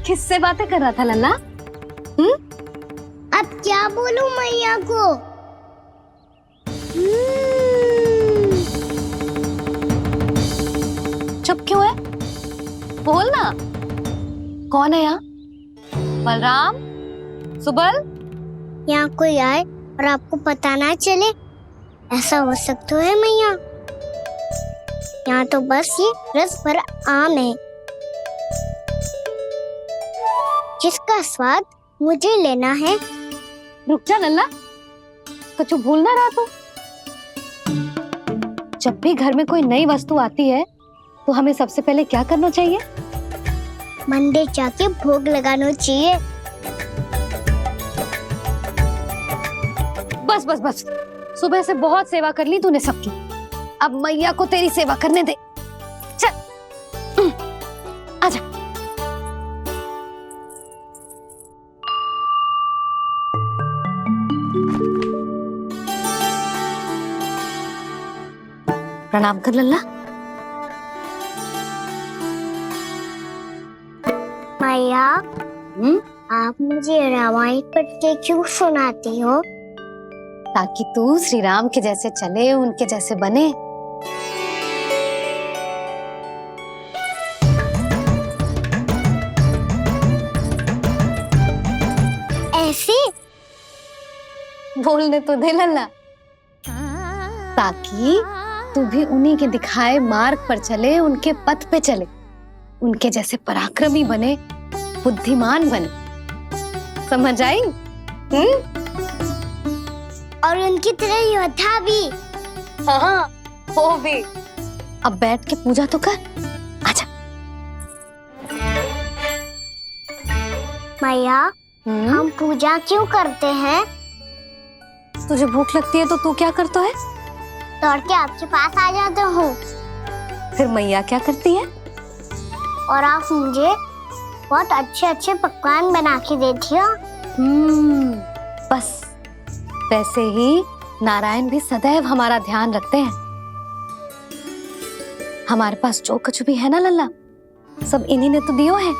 किससे बातें कर रहा था लल्ला? अब क्या बोलूं मैया को? चुप क्यों है? बोल ना। कौन है यहाँ? बलराम, सुबल? यहाँ कोई आए और आपको पता ना चले, ऐसा हो सकता है मैया? यहाँ तो बस ये रस भरा आम है जिसका स्वाद मुझे लेना है। रुक जा लल्ला, कुछ भूल ना रहा तू। जब भी घर में कोई नई वस्तु आती है तो हमें सबसे पहले क्या करना चाहिए? मंदिर जाके भोग लगाना चाहिए। बस बस बस, सुबह से बहुत सेवा कर ली तूने सबकी, अब मैया को तेरी सेवा करने दे। चल आजा। प्रणाम कर लल्ला। मैया, आप मुझे रामायण पढ़ के क्यों सुनाती हो? ताकि तू श्री राम के जैसे चले, उनके जैसे बने। ऐसे बोलने तो दे लल्ला, ताकि तू भी उन्हीं के दिखाए मार्ग पर चले, उनके पथ पे चले, उनके जैसे पराक्रमी बने, बुद्धिमान बने। समझ आई? और उनकी तरह योद्धा भी। हाँ, वो भी। अब बैठ के पूजा तो कर। आजा। मैया, हम पूजा क्यों करते हैं? तुझे भूख लगती है तो तू क्या करता है? दौड़ के आपके पास आ जाता हूँ। फिर मैया क्या करती है? और आप मुझे बहुत अच्छे अच्छे पकवान बना के देती हो। बस वैसे ही नारायण भी सदैव हमारा ध्यान रखते हैं। हमारे पास जो कुछ भी है ना लल्ला, सब इन्हीं ने तो दियो है।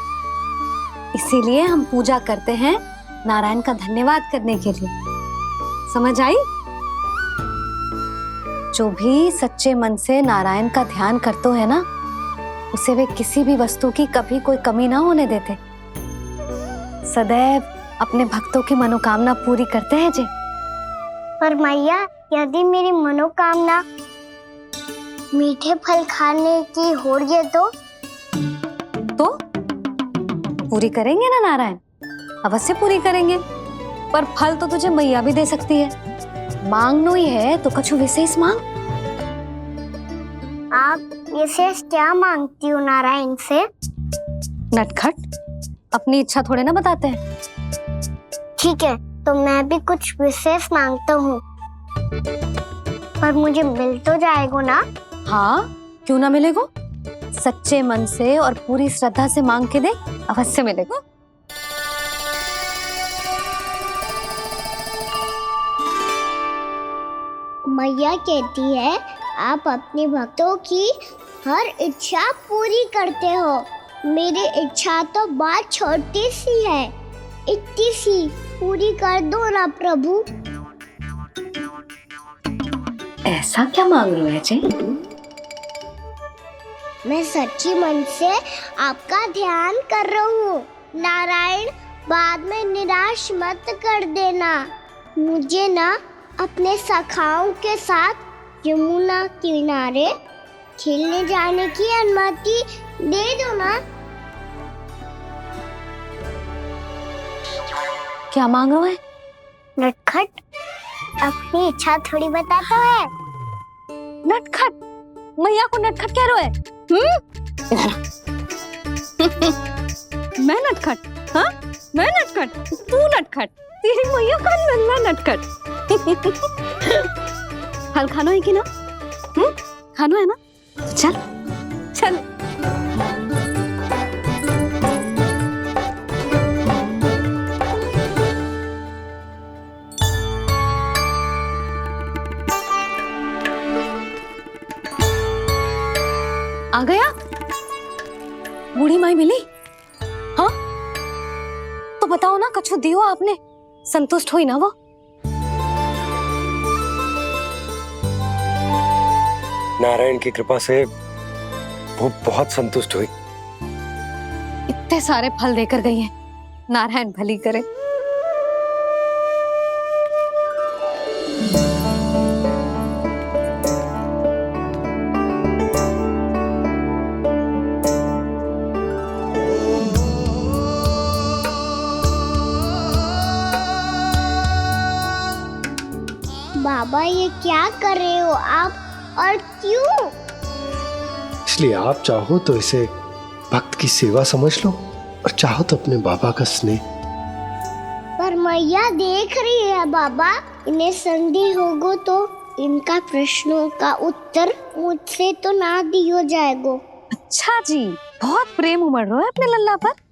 इसीलिए हम पूजा करते हैं नारायण का धन्यवाद करने के लिए। समझ आई? जो भी सच्चे मन से नारायण का ध्यान करते है ना, उसे वे किसी भी वस्तु की कभी कोई कमी ना होने देते। सदैव अपने भक्तों की मनोकामना पूरी करते हैं जी। पर मैया, यदि मेरी मनोकामना मीठे फल खाने की हो रही है तो पूरी करेंगे ना नारायण? अवश्य पूरी करेंगे। पर फल तो तुझे मैया भी दे सकती है। मांगनो ही है तो कुछ विशेष मांग। आप विशेष क्या मांगती हो नारायण से? नटखट, अपनी इच्छा थोड़े ना बताते हैं। ठीक है, तो मैं भी कुछ विशेष मांगता हूँ, पर मुझे मिल तो जाएगा ना? हाँ, क्यों ना मिलेगा। सच्चे मन से और पूरी श्रद्धा से मांग के दे, अवश्य मिलेगा। मैया कहती है आप अपने भक्तों की हर इच्छा पूरी करते हो। मेरी इच्छा तो बहुत छोटी सी है, इतनी सी पूरी कर दो ना प्रभु। ऐसा क्या मांग रहे हो जी? मैं सच्ची मन से आपका ध्यान कर रहा हूँ। नारायण, बाद में निराश मत कर देना। मुझे ना अपने सखाओं के साथ यमुना किनारे खेलने जाने की अनुमति दे दो ना। क्या मांग रहे हो? नटखट, अपनी इच्छा थोड़ी बताता है। नटखट? मैया को नटखट कह रहे हो? मैं नटखट? हाँ, मैं नटखट? तू नटखट? तेरी मैया का नल्ला नटखट। फल खाना है कि ना? खाना है ना? चल चल। आ गया? बूढ़ी माई मिली? हाँ, बताओ ना, कछु दियो आपने, संतुष्ट हुई ना वो? नारायण की कृपा से वो बहुत संतुष्ट हुई। इतने सारे फल देकर गई हैं, नारायण भली करे। बाबा ये क्या कर रहे हो आप, और क्यों? इसलिए आप चाहो तो इसे भक्त की सेवा समझ लो, और चाहो तो अपने बाबा का स्नेह। पर मैया देख रही है बाबा, इन्हें संदेह होगो तो इनका प्रश्नों का उत्तर मुझसे तो ना दियो जाएगो। अच्छा जी, बहुत प्रेम उमड़ रहा है अपने लल्ला पर।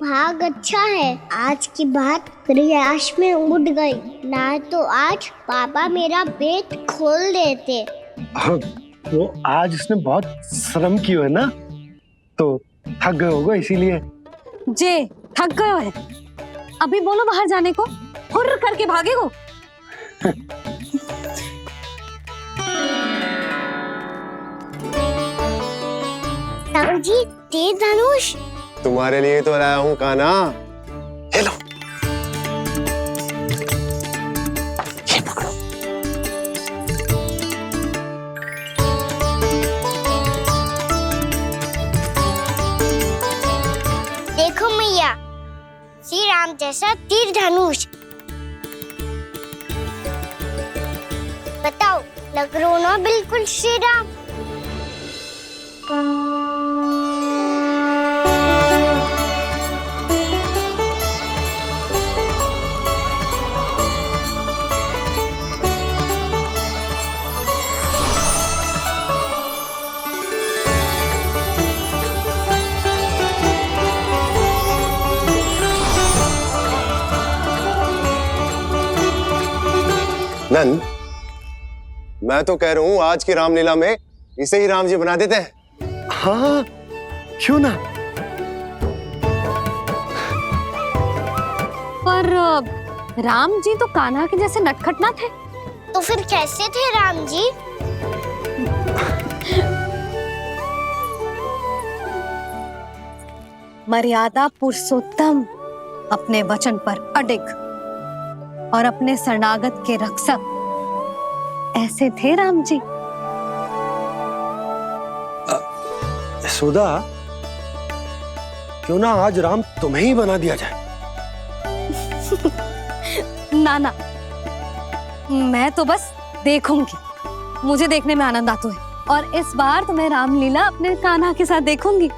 भाग अच्छा है, आज की बात प्रयास में उड़ गई, ना तो आज पापा मेरा पेट खोल देते। वो आज उसने बहुत श्रम किया है ना, तो थक गए होगा इसीलिए। जे थक गए है, अभी बोलो बाहर जाने को, हुर्र करके भागेगो। राम जी, तीर धनुष तुम्हारे लिए तो लाया हूँ कान्हा। ले लो, ये पकड़ो। देखो मैया, श्री राम जैसा तीर धनुष। बताओ, लग रहा ना बिल्कुल श्री राम? नंद, मैं तो कह रहा हूँ आज की रामलीला में इसे ही राम जी बना देते हैं। हाँ, क्यों ना। पर राम जी तो कान्हा के जैसे नटखट ना थे। तो फिर कैसे थे राम जी? मर्यादा पुरुषोत्तम, अपने वचन पर अडिग और अपने शरणागत के रक्षक, ऐसे थे राम जी। यशोदा, क्यों ना आज राम तुम्हें ही बना दिया जाए। ना ना, मैं तो बस देखूंगी, मुझे देखने में आनंद आता है, और इस बार तो मैं रामलीला अपने कान्हा के साथ देखूंगी,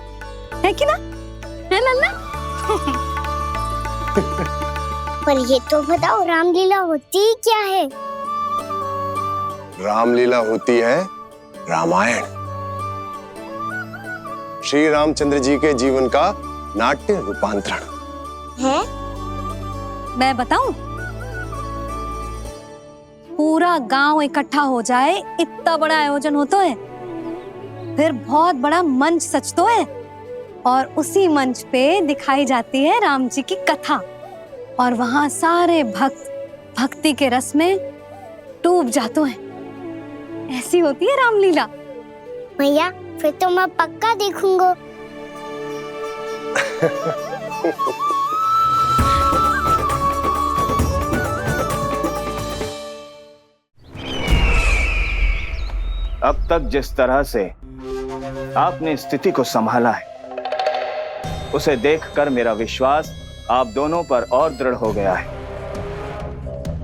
है कि ना, है लल्ला? पर ये तो बताओ, रामलीला होती क्या है? रामलीला होती है रामायण, श्री रामचंद्र जी के जीवन का नाट्य रूपांतरण है। मैं बताऊं, पूरा गांव इकट्ठा हो जाए, इतना बड़ा आयोजन होता है, फिर बहुत बड़ा मंच सजतो है, और उसी मंच पे दिखाई जाती है राम जी की कथा, और वहां सारे भक्त भक्ति के रस में डूब जाते हैं। ऐसी होती है रामलीला। भैया, फिर तो मैं पक्का देखूंगा। अब तक जिस तरह से आपने स्थिति को संभाला है, उसे देखकर मेरा विश्वास आप दोनों पर और दृढ़ हो गया है,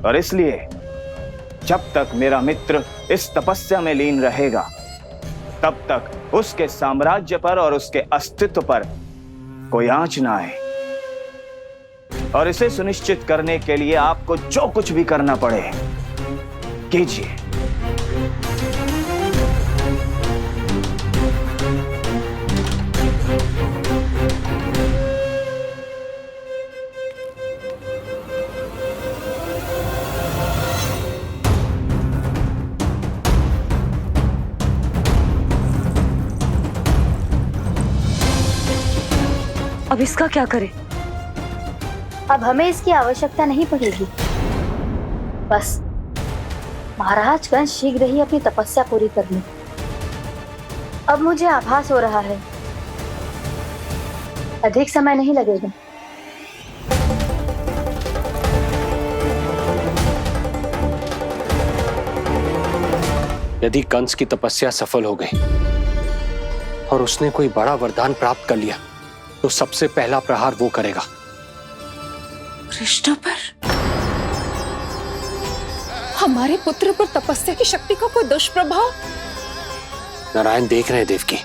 और इसलिए जब तक मेरा मित्र इस तपस्या में लीन रहेगा, तब तक उसके साम्राज्य पर और उसके अस्तित्व पर कोई आंच ना आए। और इसे सुनिश्चित करने के लिए आपको जो कुछ भी करना पड़े कीजिए। अब इसका क्या करें? अब हमें इसकी आवश्यकता नहीं पड़ेगी। बस महाराज कंस शीघ्र ही अपनी तपस्या पूरी कर ले। अब मुझे आभास हो रहा है अधिक समय नहीं लगेगा। यदि कंस की तपस्या सफल हो गई और उसने कोई बड़ा वरदान प्राप्त कर लिया तो सबसे पहला प्रहार वो करेगा। कृष्ण पर, हमारे पुत्र पर तपस्या की शक्ति का कोई दुष्प्रभाव? नारायण देख रहे हैं देवकी,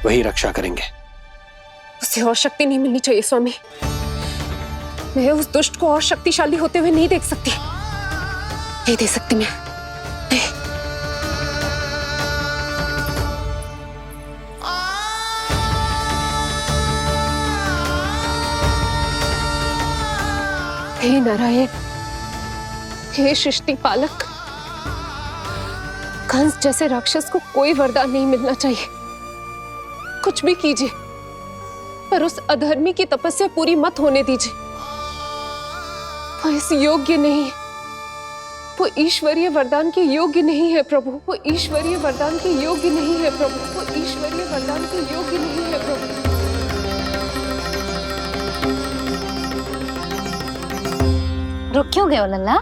वही रक्षा करेंगे। उसे और शक्ति नहीं मिलनी चाहिए स्वामी। मैं उस दुष्ट को और शक्तिशाली होते हुए नहीं देख सकती, नहीं दे सकती मैं। हे नारायण, हे सृष्टि पालक, कंस जैसे राक्षस को कोई वरदान नहीं मिलना चाहिए। कुछ भी कीजिए पर उस अधर्मी की तपस्या पूरी मत होने दीजिए। वो इस योग्य नहीं है, वो ईश्वरीय वरदान के योग्य नहीं है प्रभु। वो ईश्वरीय वरदान के योग्य नहीं है प्रभु। वो ईश्वरीय वरदान के योग्य नहीं है प्रभु। रुक क्यों गए हो लल्ला?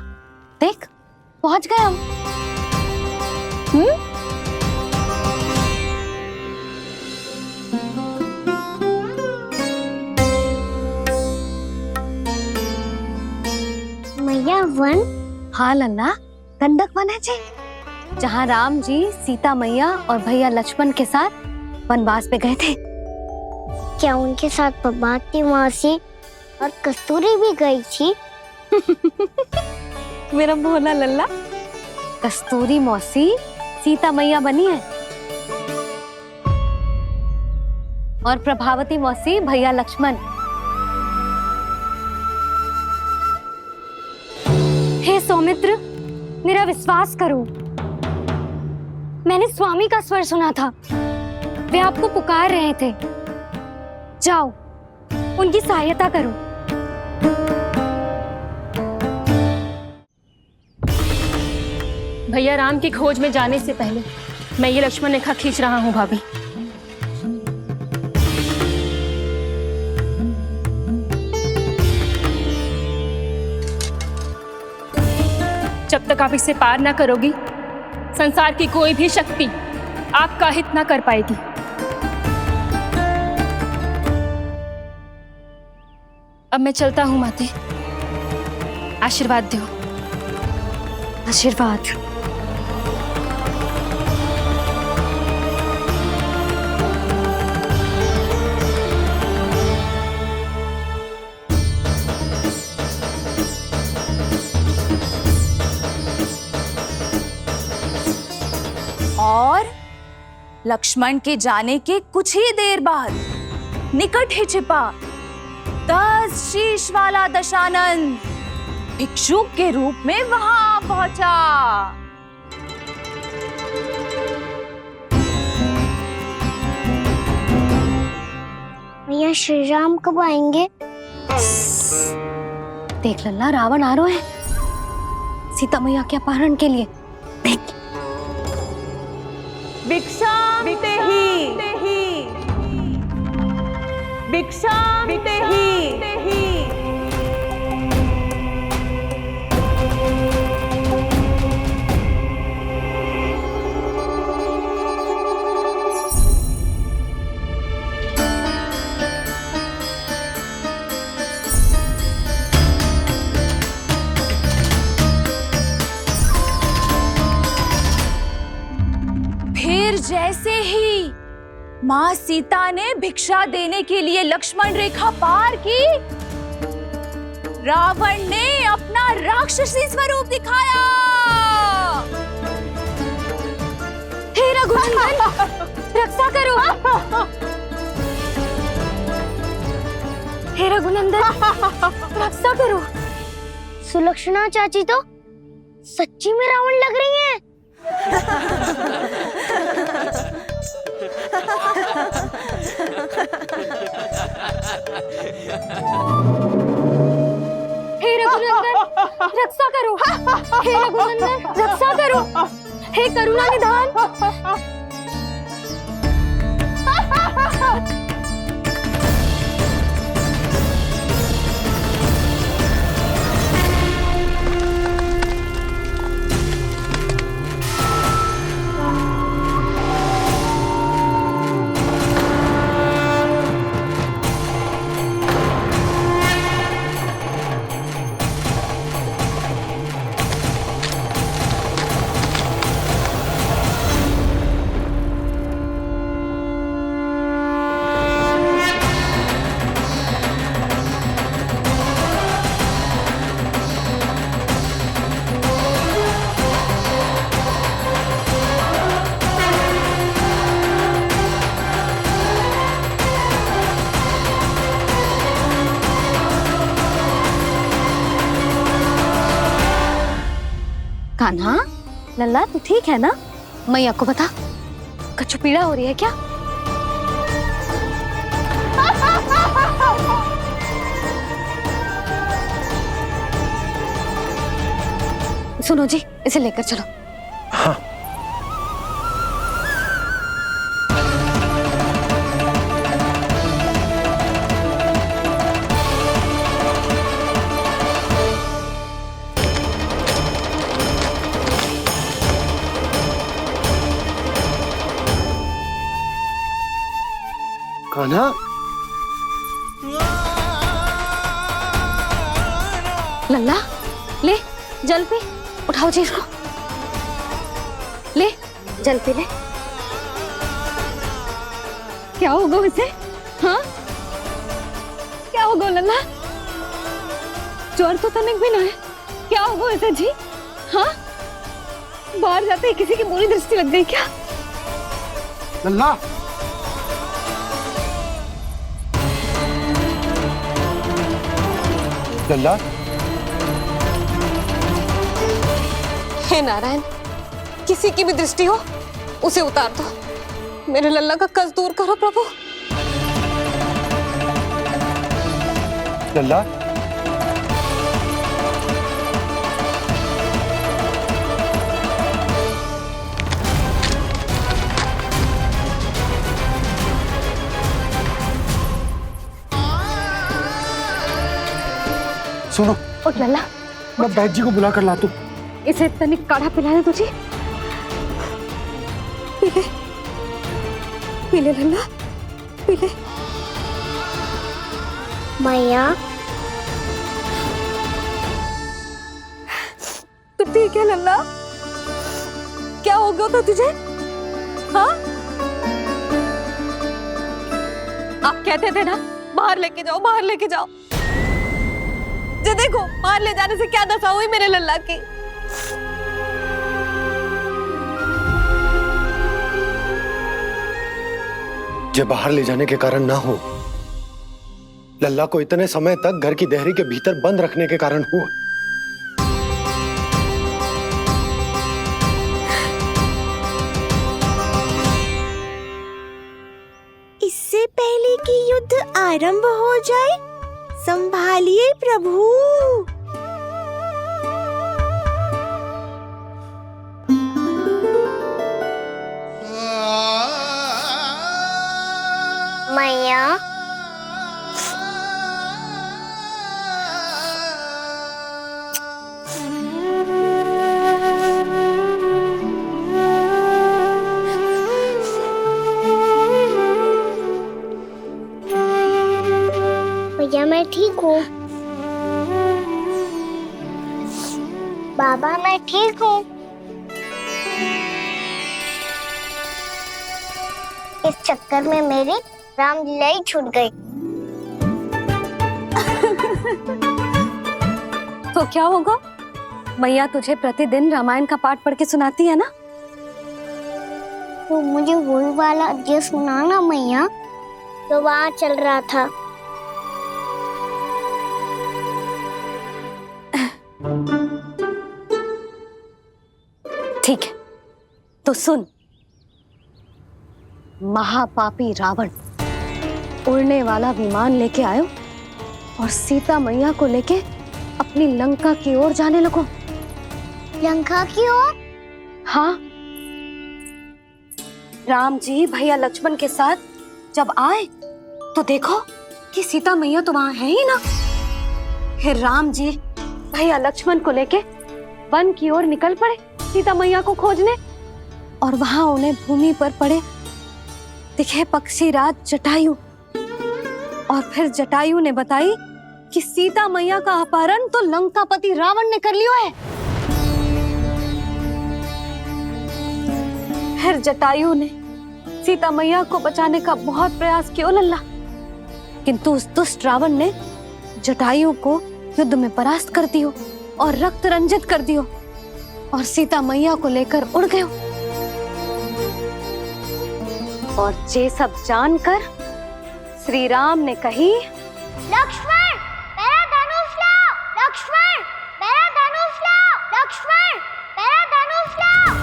देख पहुंच गए हम। मैया वन? हाँ लल्ला, गंडक वन है जी, जहाँ राम जी सीता मैया और भैया लक्ष्मण के साथ वनवास पे गए थे। क्या उनके साथ पद्मावती मौसी और कस्तूरी भी गई थी? मेरा भोला लल्ला, कस्तूरी मौसी सीता मैया बनी है और प्रभावती मौसी भैया लक्ष्मण। हे सौमित्र, मेरा विश्वास करो, मैंने स्वामी का स्वर सुना था। वे आपको पुकार रहे थे। जाओ उनकी सहायता करो। भैया राम की खोज में जाने से पहले मैं ये लक्ष्मण रेखा खींच रहा हूँ भाभी। जब तक आप इसे पार ना करोगी, संसार की कोई भी शक्ति आपका हित ना कर पाएगी। अब मैं चलता हूँ माते, आशीर्वाद दो। आशीर्वाद। और लक्ष्मण के जाने के कुछ ही देर बाद निकट ही छिपा 10 शीश वाला दशानन भिक्षुक के रूप में वहां पहुंचा। भैया श्री राम कब आएंगे? देख लल्ला, रावण आ रहा है सीता मैया के अपहरण के लिए। देख भिक्षाम देहि, भिक्षाम देहि। फिर जैसे ही माँ सीता ने भिक्षा देने के लिए लक्ष्मण रेखा पार की, रावण ने अपना राक्षसी स्वरूप दिखाया। हे रघुनंदन, रक्षा करो। हे रघुनंदन, रक्षा करो। सुलक्षणा चाची तो सच्ची में रावण लग रही हैं। हे रघुनंदन रक्षा करो, हे करुणा निधान। कान्हा, लल्ला तू ठीक है ना? मैया को बता, कछु पीड़ा हो रही है क्या? सुनो जी, इसे लेकर चलो। हाँ। कान्हा, लल्ला ले जल पी, उठाओ जी इसको, ले जल पी ले। क्या होगा उसे? हाँ क्या होगा लल्ला? ज्वर तो तनिक भी ना है, क्या होगा उसे जी? हाँ बाहर जाते ही किसी की बुरी दृष्टि लग गई क्या? लल्ला, लल्ला, हे नारायण, किसी की भी दृष्टि हो उसे उतार दो, मेरे लल्ला का कष्ट दूर करो प्रभु। लल्ला, सुनो, उठ लल्ला, मैं बैद जी को बुला कर लाता हूँ। इसे तनिक काढ़ा पिला दे तुझे। पी ले, पी ले लल्ला, पी ले। मैया तू ठीक है लल्ला? क्या हो गया था तुझे? हाँ आप कहते थे ना बाहर लेके जाओ, बाहर लेके जाओ। जे देखो बाहर ले जाने से क्या दशा हुई मेरे लल्ला की। जे बाहर ले जाने के कारण ना हो, लल्ला को इतने समय तक घर की देहरी के भीतर बंद रखने के कारण हुआ। इससे पहले कि युद्ध आरंभ हो जाए, संभालिए प्रभु। मैया भैया मैं ठीक हूँ। बाबा मैं ठीक हूँ। इस चक्कर में मेरी रामलीला ही छूट गई। तो क्या होगा? मैया तुझे प्रतिदिन रामायण का पाठ पढ़ के सुनाती है ना? तो मुझे वही वाला अध्याय सुनाना मैया, तो वहाँ चल रहा था। ठीक है तो सुन। महापापी रावण उड़ने वाला विमान लेके आयो और सीता मैया को लेके अपनी लंका की ओर जाने लगो। लंका की ओर? हाँ, राम जी भैया लक्ष्मण के साथ जब आए तो देखो कि सीता मैया तो वहां है ही ना। फिर राम जी भैया लक्ष्मण को लेके वन की ओर निकल पड़े सीता मैया को खोजने, और वहां उन्हें भूमि पर पड़े दिखे पक्षीराज जटायु। और फिर जटायु ने बताई कि सीता मैया का अपहरण तो लंकापति रावण ने कर लियो है। फिर जटायु ने सीता मैया को बचाने का बहुत प्रयास किया लल्ला, किंतु उस दुष्ट रावण ने जटायु को युद्ध में परास्त कर दियो और रक्त रंजित कर दियो, और सीता मैया को लेकर उड़ गयो। और ये सब जानकर श्री राम ने कही, लक्ष्मण मेरा धनुष लाओ, लक्ष्मण मेरा धनुष लाओ, लक्ष्मण मेरा धनुष लाओ।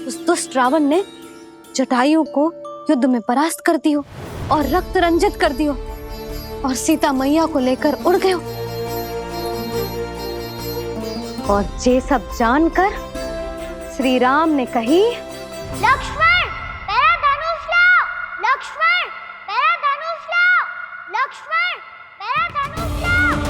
उस दुष्ट रावण ने जटायु को युद्ध में परास्त कर दियो और रक्त रंजित कर दियो, और सीता मैया को लेकर उड़ गयो। और ये सब जानकर श्री राम ने कही, लक्ष्मण मेरा धनुष लाओ, लक्ष्मण मेरा धनुष लाओ, लक्ष्मण मेरा धनुष लाओ।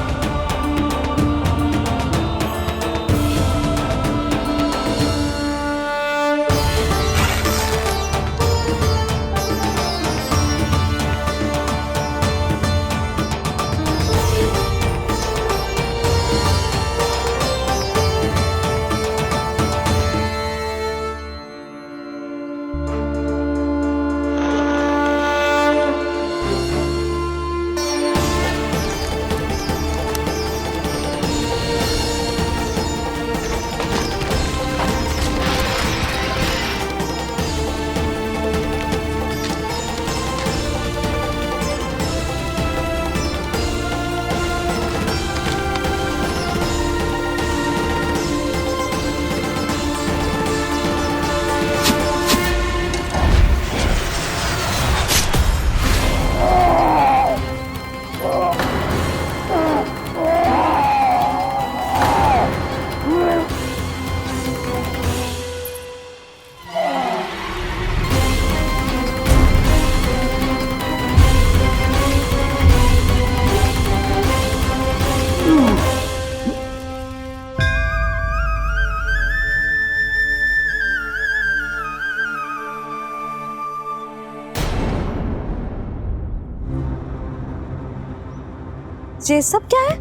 ये सब क्या है?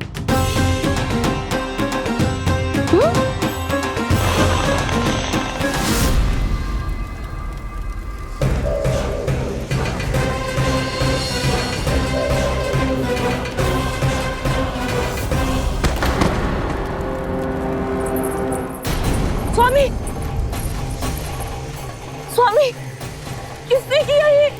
स्वामी, स्वामी, किसने किया ये?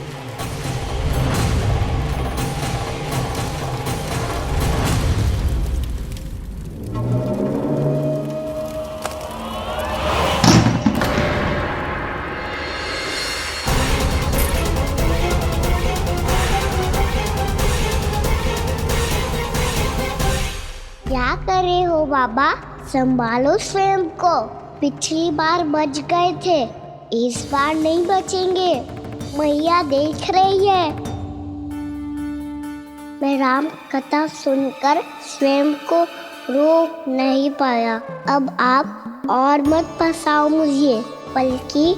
क्या कर रहे हो बाबा? संभालो स्वयं को। पिछली बार बच गए थे, इस बार नहीं बचेंगे। मैया देख रही है। मैं राम कथा सुनकर स्वयं को रोक नहीं पाया। अब आप और मत फंसाओ मुझे, बल्कि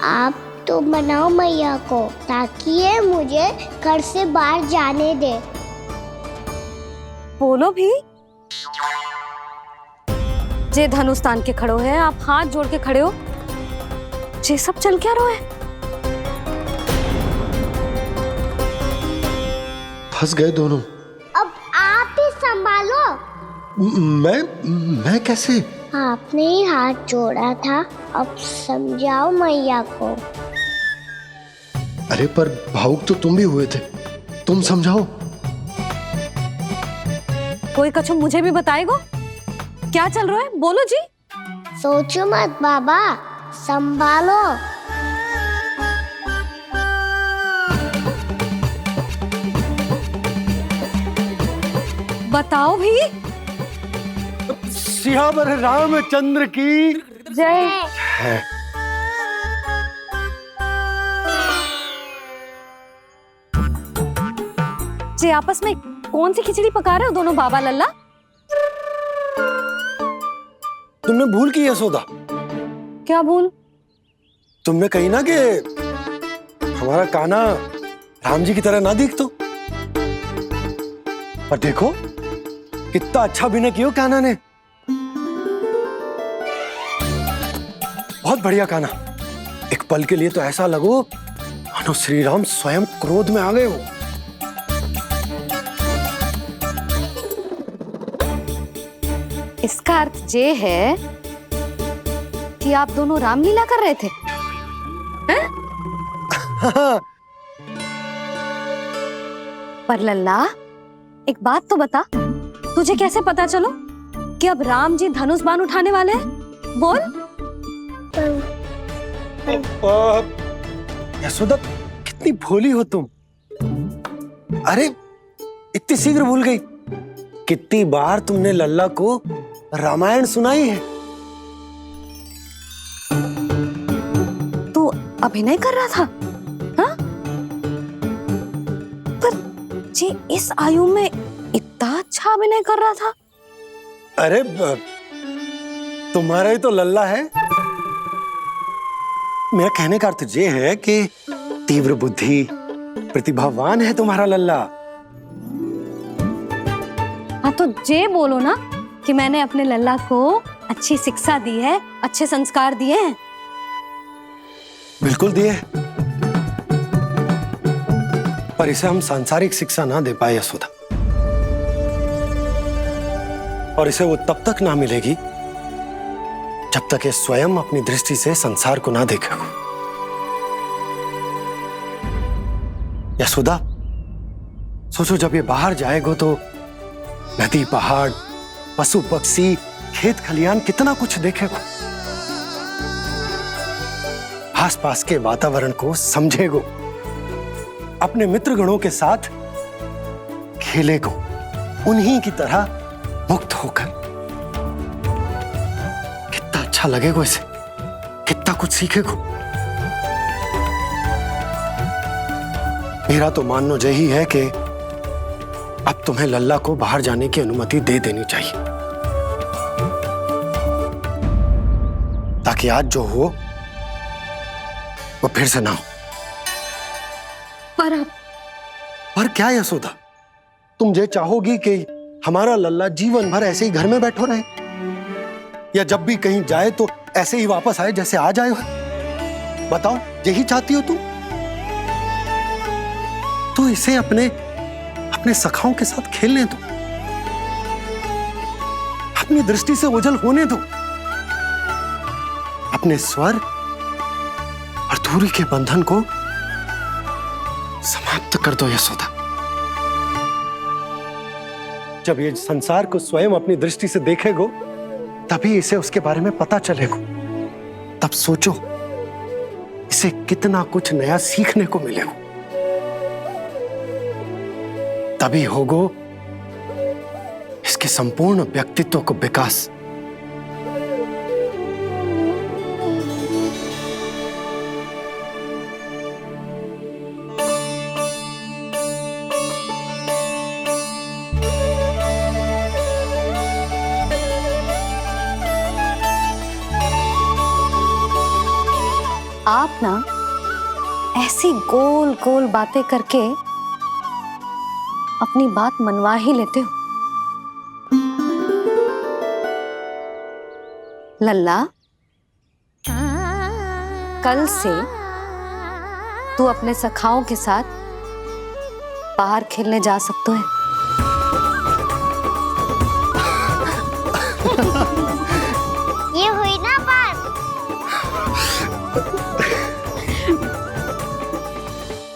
आप तो मनाओ मैया को, ताकि ये मुझे घर से बाहर जाने दे। बोलो भी। जे धनुष तान के खड़ो है, आप हाथ जोड़ के खड़े हो, जे सब चल क्या रहा है? फंस गए दोनों। अब आप ही संभालो। मैं कैसे? आपने ही हाथ जोड़ा था, अब समझाओ मैया को। अरे पर भावुक तो तुम भी हुए थे, तुम समझाओ। कोई कछु मुझे भी बताएगो? क्या चल रहा है, बोलो जी। सोचो मत बाबा, संभालो। बताओ भी। सियावर रामचंद्र की जय। है। जे आपस में कौन सी खिचड़ी पका रहे हो दोनों बाबा लल्ला? तुमने भूल की यशोदा? क्या भूल? तुमने कही ना कि हमारा कान्हा राम जी की तरह ना दिख तो। पर देखो कितना अच्छा अभिनय किया कान्हा ने। बहुत बढ़िया कान्हा। एक पल के लिए तो ऐसा लगो मानो श्री राम स्वयं क्रोध में आ गए हो। इसका अर्थ ये है कि आप दोनों रामलीला कर रहे थे, हैं? पर लल्ला एक बात तो बता, तुझे कैसे पता चलो कि अब राम जी धनुष बाण उठाने वाले हैं? बोल। यशोदा कितनी भोली हो तुम। अरे इतनी शीघ्र भूल गई। कितनी बार तुमने लल्ला को रामायण सुनाई है। तू अभिनय कर रहा था, हाँ? पर जी इस आयु में इतना अच्छा अभिनय कर रहा था। अरे तुम्हारा ही तो लल्ला है। मेरा कहने का अर्थ ये है कि तीव्र बुद्धि, प्रतिभावान है तुम्हारा लल्ला। हाँ तो जे बोलो ना कि मैंने अपने लल्ला को अच्छी शिक्षा दी है, अच्छे संस्कार दिए हैं। बिल्कुल दिए, पर इसे हम सांसारिक शिक्षा ना दे पाए यशोदा। और इसे वो तब तक ना मिलेगी जब तक ये स्वयं अपनी दृष्टि से संसार को ना देखेगा। यशोदा सोचो, जब ये बाहर जाएगा तो नदी, पहाड़, पशु पक्षी, खेत खलियान कितना कुछ देखेगा। आसपास के वातावरण को समझेगो, अपने मित्रगणों के साथ खेलेगो, उन्हीं की तरह मुक्त होकर। कितना अच्छा लगेगा इसे, कितना कुछ सीखेगो। मेरा तो मानना यही है कि अब तुम्हें लल्ला को बाहर जाने की अनुमति दे देनी चाहिए, ताकि आज जो हो वो फिर से ना हो। पर क्या यशोदा, तुम ये चाहोगी कि हमारा लल्ला जीवन भर ऐसे ही घर में बैठो रहे, या जब भी कहीं जाए तो ऐसे ही वापस आए जैसे आज आए हो? बताओ, यही चाहती हो तुम? तो इसे अपने सखाओं के साथ खेलने दो, अपनी दृष्टि से ओझल होने दो, अपने स्वर और दूरी के बंधन को समाप्त कर दो यशोदा। जब ये संसार को स्वयं अपनी दृष्टि से देखेगो, तभी इसे उसके बारे में पता चलेगा। तब सोचो इसे कितना कुछ नया सीखने को मिलेगा। तभी होगो इसके संपूर्ण व्यक्तित्व को विकास। आप ना ऐसी गोल गोल बातें करके अपनी बात मनवा ही लेते हो। लल्ला, कल से तू अपने सखाओं के साथ बाहर खेलने जा सकते है। ये हुई ना बात।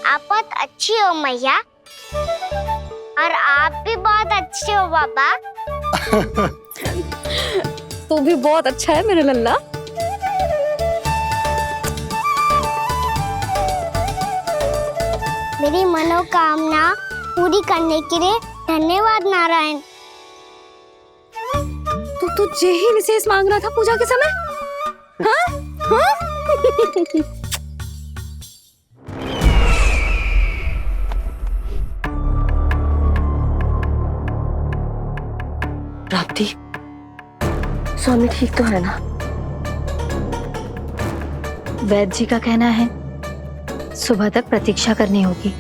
आप बहुत अच्छी हो मैया, और आप भी बहुत अच्छे हो बाबा। तू भी बहुत अच्छा है मेरे लल्ला। मेरी मनोकामना पूरी करने के लिए धन्यवाद नारायण। तू तुझे ही विशेष मांग रहा था पूजा के समय? हाँ? हाँ? प्राप्ति, स्वामी ठीक तो है ना? वैद्य जी का कहना है सुबह तक प्रतीक्षा करनी होगी,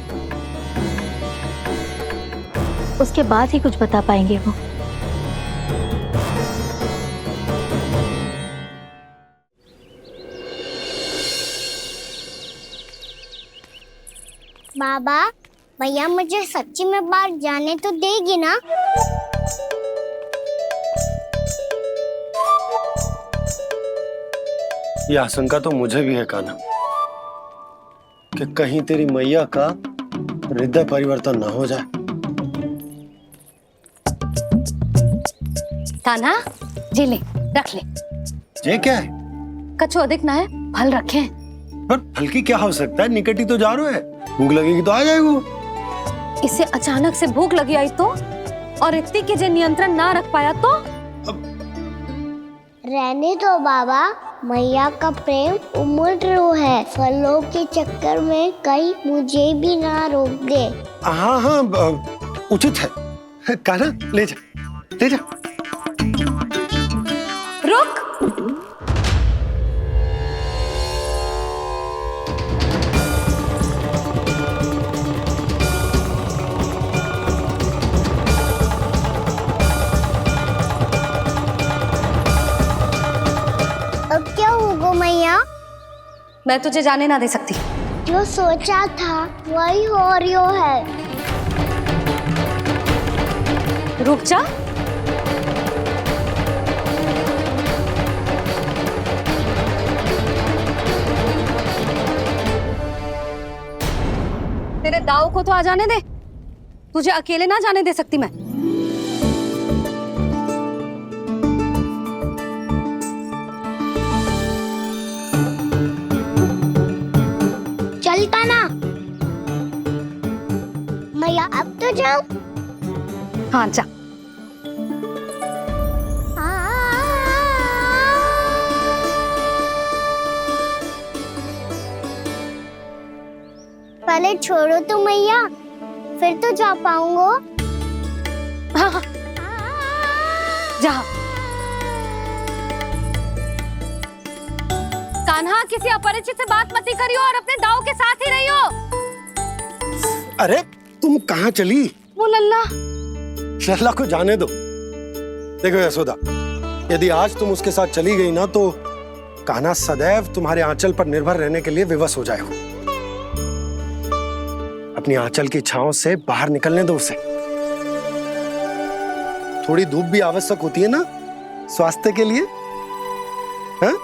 उसके बाद ही कुछ बता पाएंगे वो। बाबा, भैया मुझे सच्ची में बाहर जाने तो देगी ना? ये आशंका तो मुझे भी है कान्हा, कि कहीं तेरी मैया का हृदय परिवर्तन ना हो जाए। कान्हा, जी ले, रख ले। ये क्या है? कछु अधिक ना है, फल रखे हैं। पर फल की क्या आवश्यकता है? निकट ही तो जा रहे हैं, भूख लगेगी तो आ जाएगा वो। इसे अचानक से भूख लगी आई तो, और इतनी के जे नियंत्रण ना रख पाया तो? रहने दो बाबा, मैया का प्रेम उमड़ है। फलों के चक्कर में कहीं मुझे भी ना रोक दे। हाँ हाँ, उचित है। कान्हा, ले जा, ले जा। रुक। अब क्या होगा मैया? मैं तुझे जाने ना दे सकती। जो सोचा था वही हो रही है। रुक जा। तेरे दाव को तो आ जाने दे, तुझे अकेले ना जाने दे सकती मैं। चलता ना मैया, अब तो जाओ। हाँ जा। पहले छोड़ो तो मैया, फिर तो जा पाऊंगा। हाँ हाँ, जा। कान्हा, किसी अपरिचित से बात मत करियो और अपने दाव के साथ ही रहियो। अरे तुम कहाँ चली? वो लल्ला। लल्ला को जाने दो। देखो यशोदा, यदि आज तुम उसके साथ चली गई ना तो कान्हा सदैव तुम्हारे आंचल पर निर्भर रहने के लिए विवश हो जाएगा। अपनी आंचल की छांव से बाहर निकलने दो उसे। थोड़ी धूप भी आवश्यक होती है ना स्वास्थ्य के लिए, हाँ?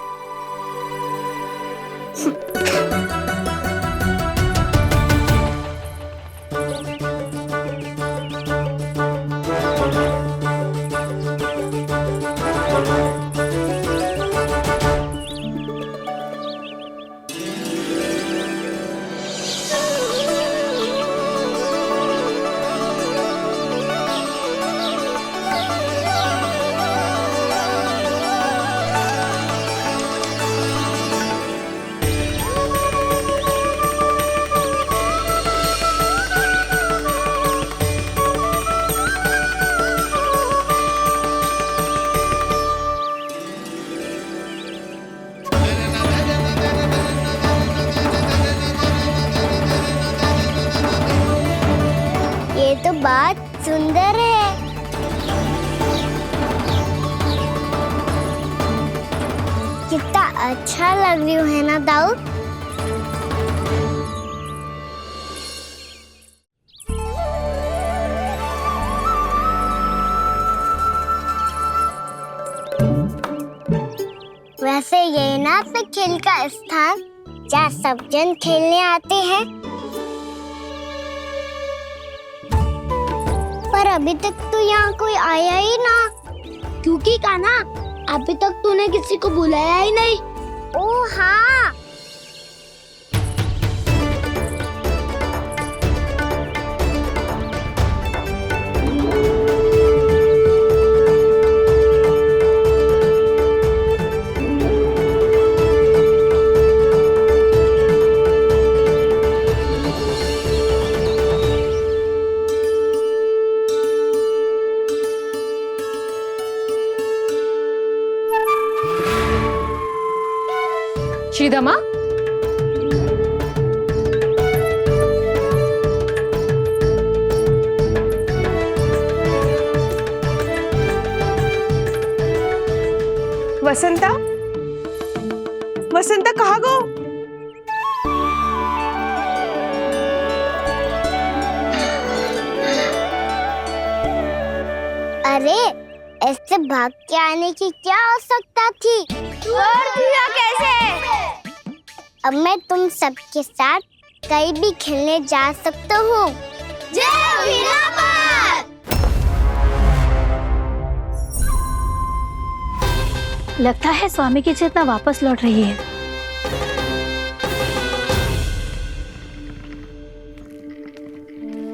ये तो बात सुंदर है। अच्छा लग रही है ना दाऊद? वैसे ये ना तो खेल का स्थान जहाँ सब जन खेलने आते हैं। पर अभी तक तो यहाँ कोई आया ही ना। क्योंकि कान्हा, अभी तक तूने किसी को बुलाया ही नहीं। ओ हाँ, श्रीदामा, वसंता, वसंता कहाँ गो? अरे ऐसे भाग के आने की क्या आवश्यकता थी? और दिया कैसे? अब मैं तुम सबके साथ कहीं भी खेलने जा सकता हूँ। जय वीरापाल! लगता है स्वामी की चेतना वापस लौट रही है।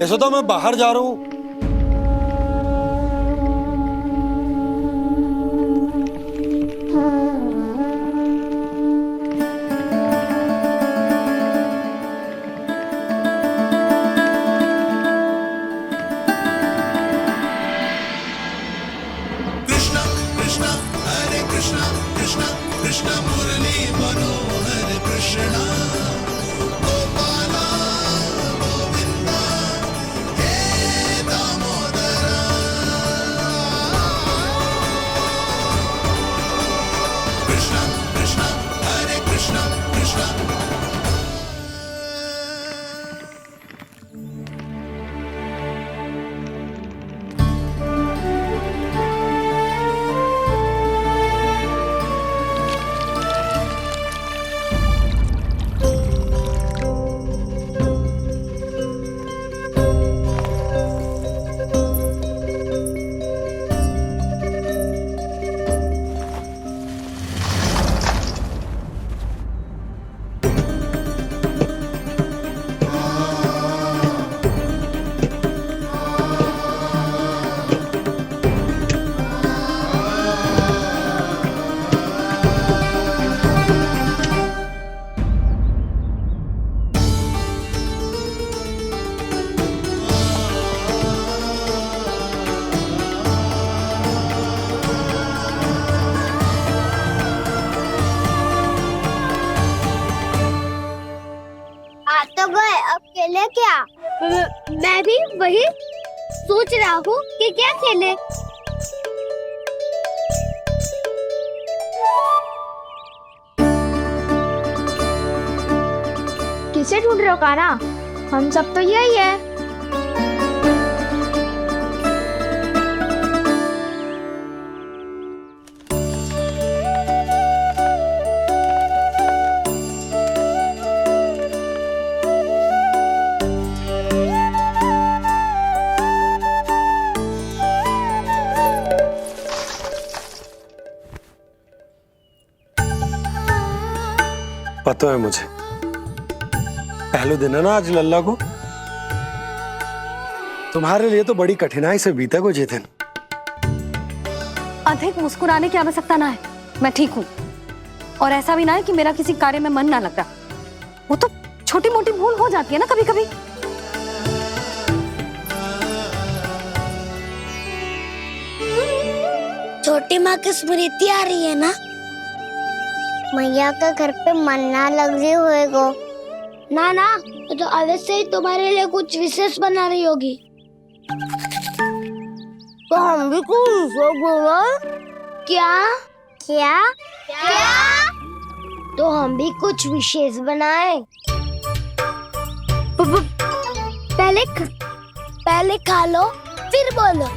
यशोदा, मैं बाहर जा रहा हूँ। खेले क्या? मैं भी वही सोच रहा हूँ कि क्या खेले। किसे ढूंढ रहे हो कान्हा? हम सब तो यही है। पता है मुझे, पहले दिन है ना आज लल्ला को। तुम्हारे लिए तो बड़ी कठिनाई से बीता को जितिन। अधिक मुस्कुराने की आवश्यकता ना है, मैं ठीक हूँ। और ऐसा भी ना है कि मेरा किसी कार्य में मन ना लग रहा। वो तो छोटी मोटी भूल हो जाती है ना कभी कभी। छोटी माँ की स्मृति आ रही है ना? मैया का घर पे मन ना लग रही होएगो। ना ना, तो अवश्य ही तुम्हारे लिए कुछ विशेष बना रही होगी। तो हम भी कुछ क्या क्या क्या क्या? तो हम भी कुछ विशेष बनाएं। पहले खा लो फिर बोलो।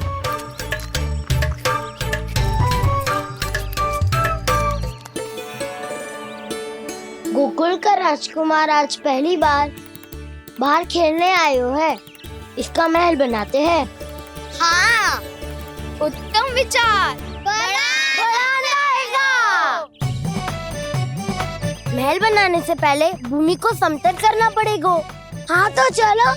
गोकुल का राजकुमार आज पहली बार बाहर खेलने आयो है, इसका महल बनाते हैं। हाँ, उत्तम विचार। महल बनाने से पहले भूमि को समतल करना पड़ेगा। हाँ तो चलो।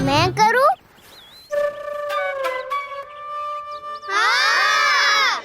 मैं करूं? हाँ।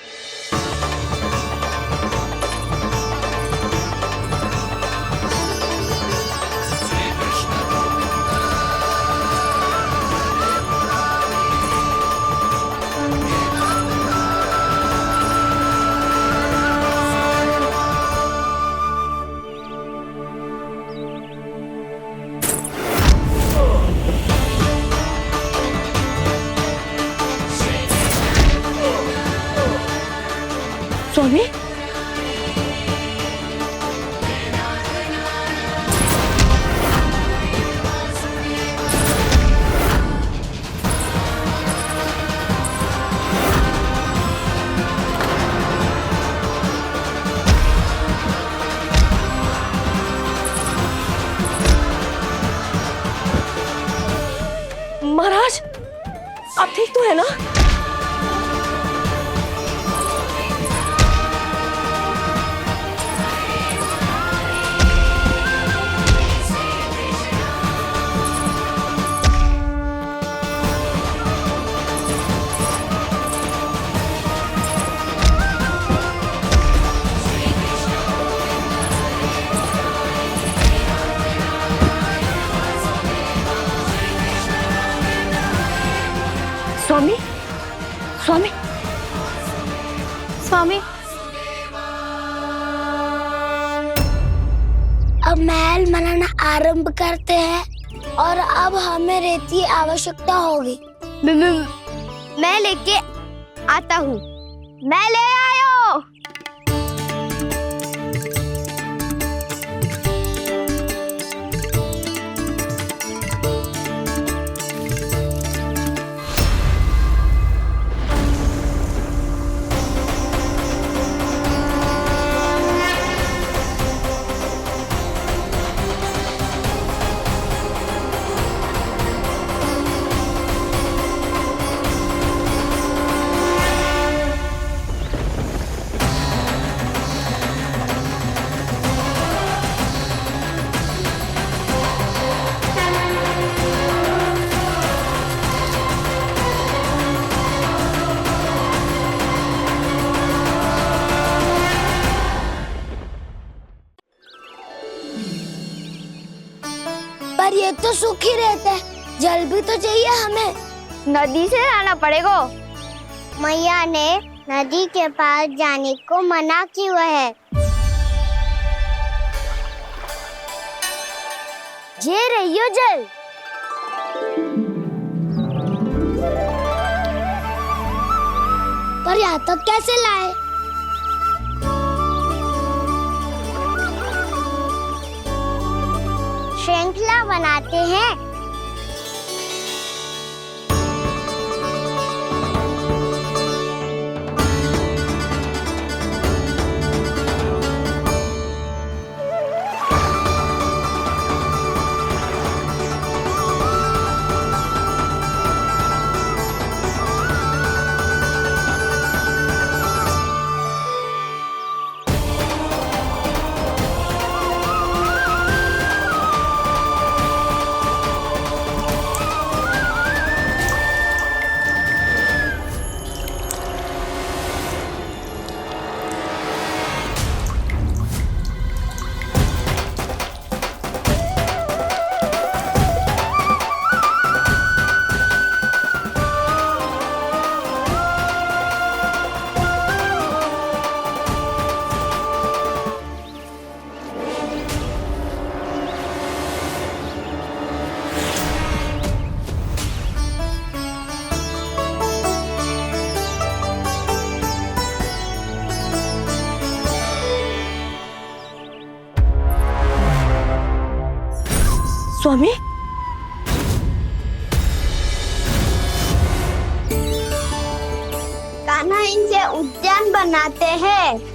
स्वामी, महाराज आप ठीक तो है ना? स्वामी, स्वामी, स्वामी, अब महल बनाना आरंभ करते हैं और अब हमें रेत की आवश्यकता होगी। मैं लेके आता हूँ। मैं ले आयो। पर ये तो सूखी रहता है, जल भी तो चाहिए हमें। नदी से लाना पड़ेगा। मैया ने नदी के पास जाने को मना किया है। ये रहियो जल। पर यहाँ तक कैसे लाए? श्रृंखला बनाते हैं। स्वामी, कान्हा इनसे उद्यान बनाते हैं।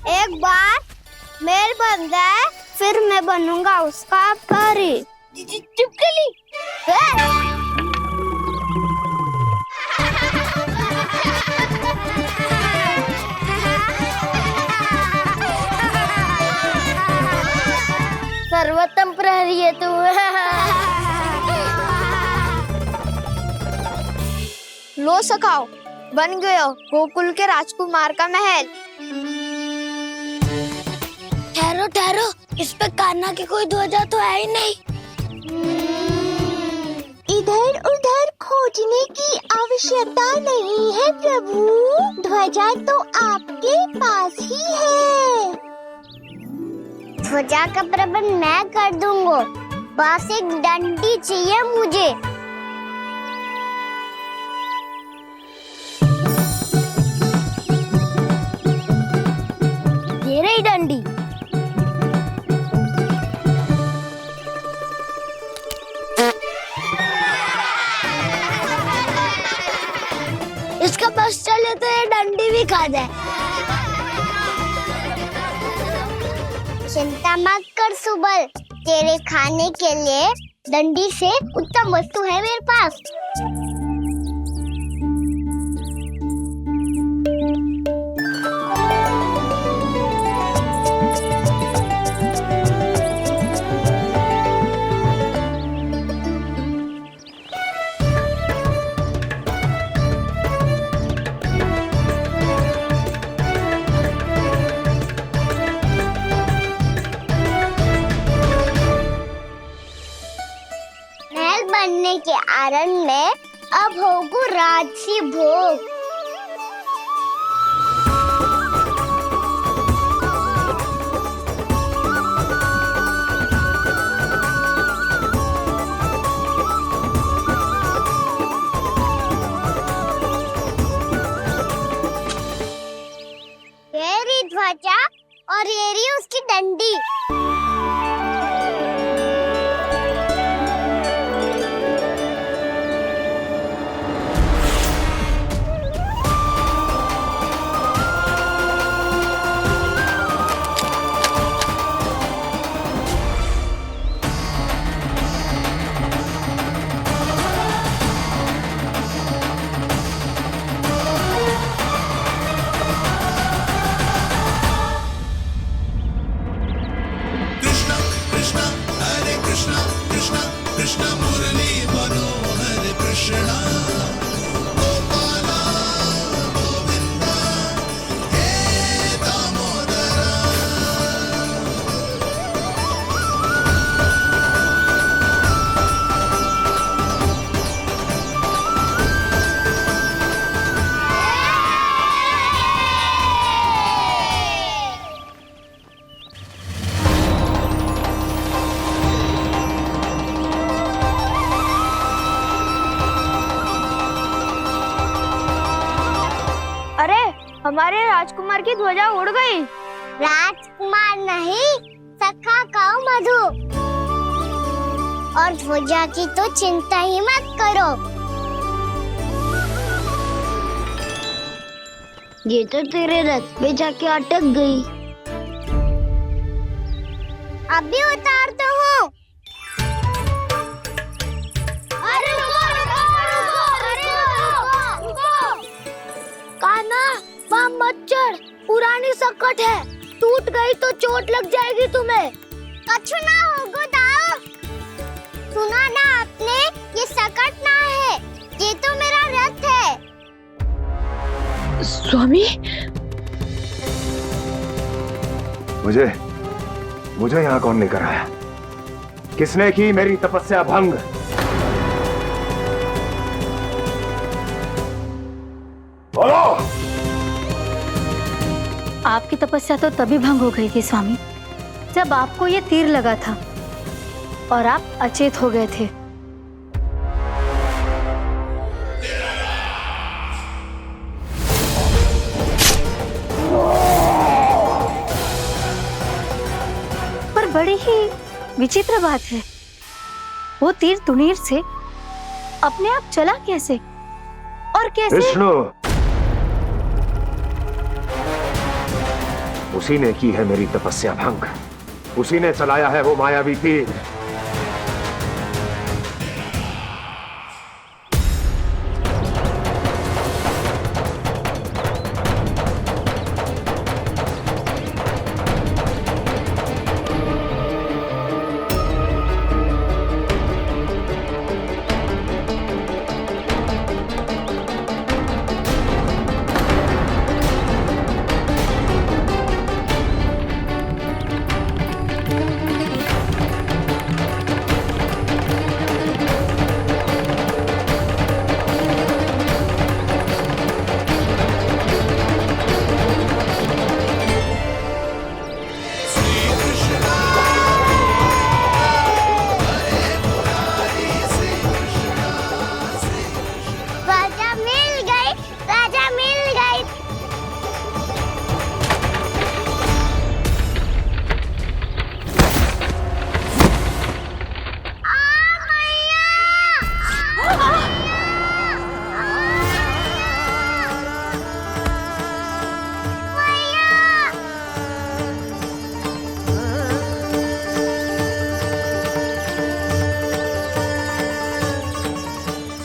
एक बार मेल बन जाए फिर मैं बनूंगा उसका परी। चिपकली सर्वोत्तम प्रहरी है तू। लो सखाओ, बन गयो गोकुल के राजकुमार का महल। ठहरो ठहरो, इस पे कान्हा की कोई ध्वजा तो है ही नहीं। इधर उधर खोजने की आवश्यकता नहीं है प्रभु, ध्वजा तो आपके पास ही है। ध्वजा का प्रबंध मैं कर दूंगा, बस एक डंडी चाहिए मुझे। ये रही डंडी। इसका बस चले तो ये डंडी भी खा जाए। चिंता मत कर सुबल, तेरे खाने के लिए डंडी से उत्तम वस्तु है मेरे पास। बनने के आरण में अब होगू राजसी भोग। ये रही ध्वजा और ये रही उसकी डंडी। हमारे राजकुमार की ध्वजा उड़ गई। राजकुमार नहीं, सखा कहो मधु। और ध्वजा की तो चिंता ही मत करो, ये तो तेरे रथ पे जाके अटक गई। अभी उतारता हूँ। मत चढ़, पुरानी सकट है, टूट गई तो चोट लग जाएगी तुम्हें। कछु ना होगा दाऊ। सुना ना आपने, ये सकट ना है, ये तो मेरा रथ है। स्वामी, मुझे यहाँ कौन लेकर आया? किसने की मेरी तपस्या भंग? बोलो। आपकी तपस्या तो तभी भंग हो गई थी स्वामी, जब आपको ये तीर लगा था और आप अचेत हो गए थे। पर बड़ी ही विचित्र बात है, वो तीर तुनीर से अपने आप चला कैसे और कैसे? विष्णु, उसी ने की है मेरी तपस्या भंग, उसी ने चलाया है वो मायावी तीर।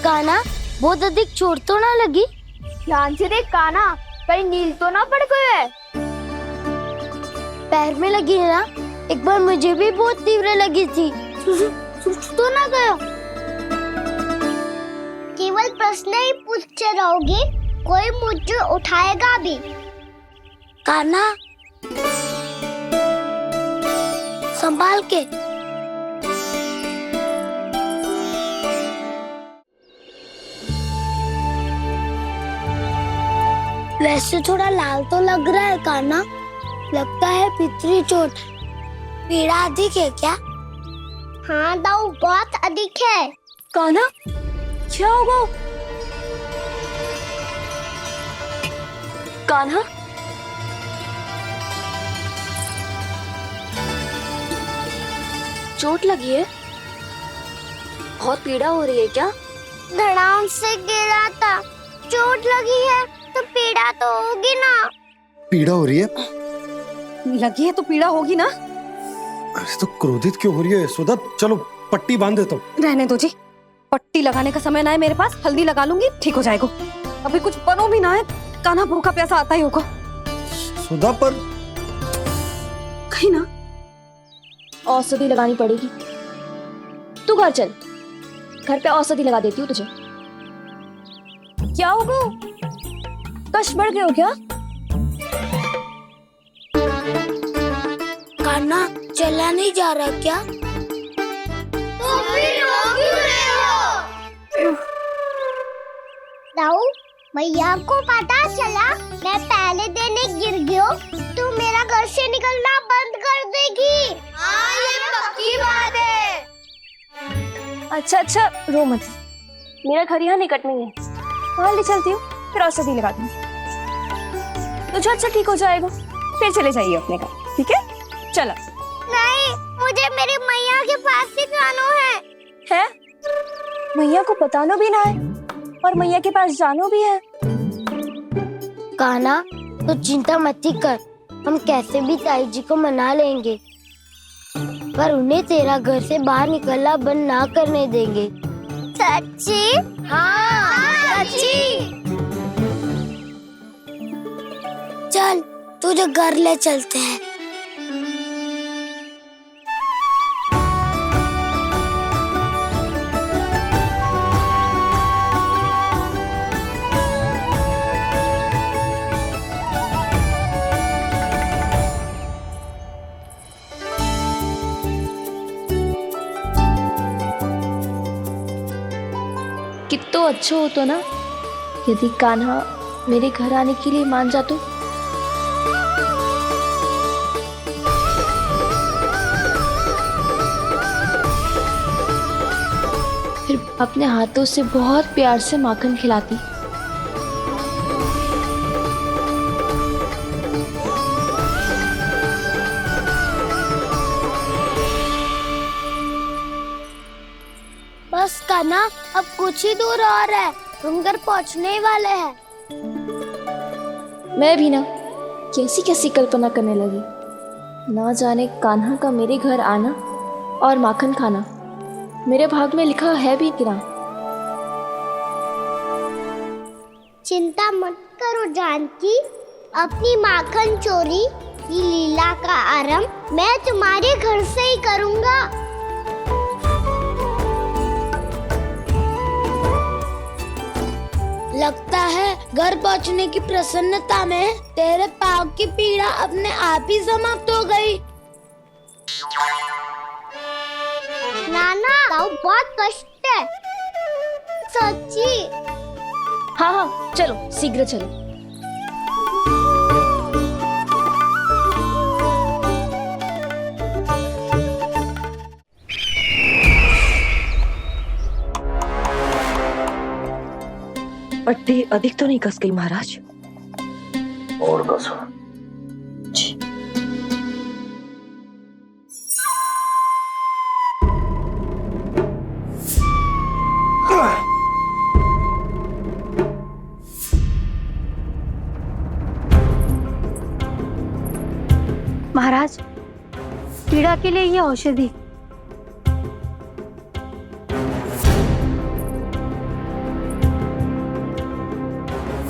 कान्हा, बहुत अधिक चोट तो ना लगी? ध्यान से देख कान्हा, कहीं नील तो ना पड़ गए? पैर में लगी है ना? एक बार मुझे भी बहुत तीव्र लगी थी। सूझ तो ना गया? केवल प्रश्न ही पूछते रहोगे, कोई मुझे उठाएगा भी? कान्हा, संभाल के। वैसे थोड़ा लाल तो लग रहा है कान्हा, लगता है पितरी चोट। पीड़ा अधिक है क्या? हाँ दाऊ, बहुत अधिक है। कान्हा, क्या होगा? कान्हा, चोट लगी है? बहुत पीड़ा हो रही है क्या? धड़ाम से गिरा था, चोट लगी है तो पीड़ा तो होगी ना। पीड़ा हो रही है? लगी है तो पीड़ा होगी ना। अरे तो क्रोधित क्यों हो रही है यशोदा? चलो पट्टी बांध देता हूँ। रहने दो जी, पट्टी लगाने का समय ना है मेरे पास, हल्दी लगा लूंगी, ठीक हो जाएगा। अभी कुछ बनो भी ना है, कान्हा भूखा प्यासा आता ही होगा। सुधा पर कहीं ना औषधि लगानी पड़ेगी। तू घर चल, घर पे औषधि लगा देती हूँ तुझे। क्या होगा? कष्ट बढ़ गए हो क्या? कान्हा, चला नहीं जा रहा क्या? तो फिर रो क्यों रहे हो? दाऊ, भैया को पता चला मैं पहले दिन ही गिर गया तो मेरा घर से निकलना बंद कर देगी। हाँ, ये पक्की बात है। अच्छा, रो मत, मेरा घर यहाँ निकट में है, वहाँ ले चलती हूँ, फिर औषधि लगा दूंगी। तो अच्छा ठीक हो जाएगा, फिर चले जाइए अपने घर, ठीक है? चलो। नहीं, मुझे मेरी मैया के पास ही जाना है। मैया को बताना भी ना है और मैया के पास जानो भी है। कान्हा, तो चिंता मत ही कर, हम कैसे भी ताई जी को मना लेंगे, पर उन्हें तेरा घर से बाहर निकलना बंद ना करने देंगे। सच्ची? हाँ, सच्ची। चल, तुझे घर ले चलते हैं। कितना अच्छा हो तो ना यदि कान्हा मेरे घर आने के लिए मान जा तो। फिर अपने हाथों से बहुत प्यार से माखन खिलाती। बस कान्हा, अब कुछ ही दूर और है, हम घर पहुंचने ही वाले हैं। मैं भी ना कैसी कैसी कल्पना करने लगी। ना जाने कान्हा का मेरे घर आना और माखन खाना मेरे भाग में लिखा है भी कि ना। चिंता मत करो जानकी, अपनी माखन चोरी की लीला का आरंभ मैं तुम्हारे घर से ही करूंगा। लगता है घर पहुंचने की प्रसन्नता में तेरे पाँव की पीड़ा अपने आप ही समाप्त हो गई। नाना, पाँव बहुत कष्ट है, सच्ची। हाँ हाँ, चलो शीघ्र चलो। पट्टी अधिक तो नहीं कस गई महाराज? और कसो। महाराज, पीड़ा के लिए ये औषधि।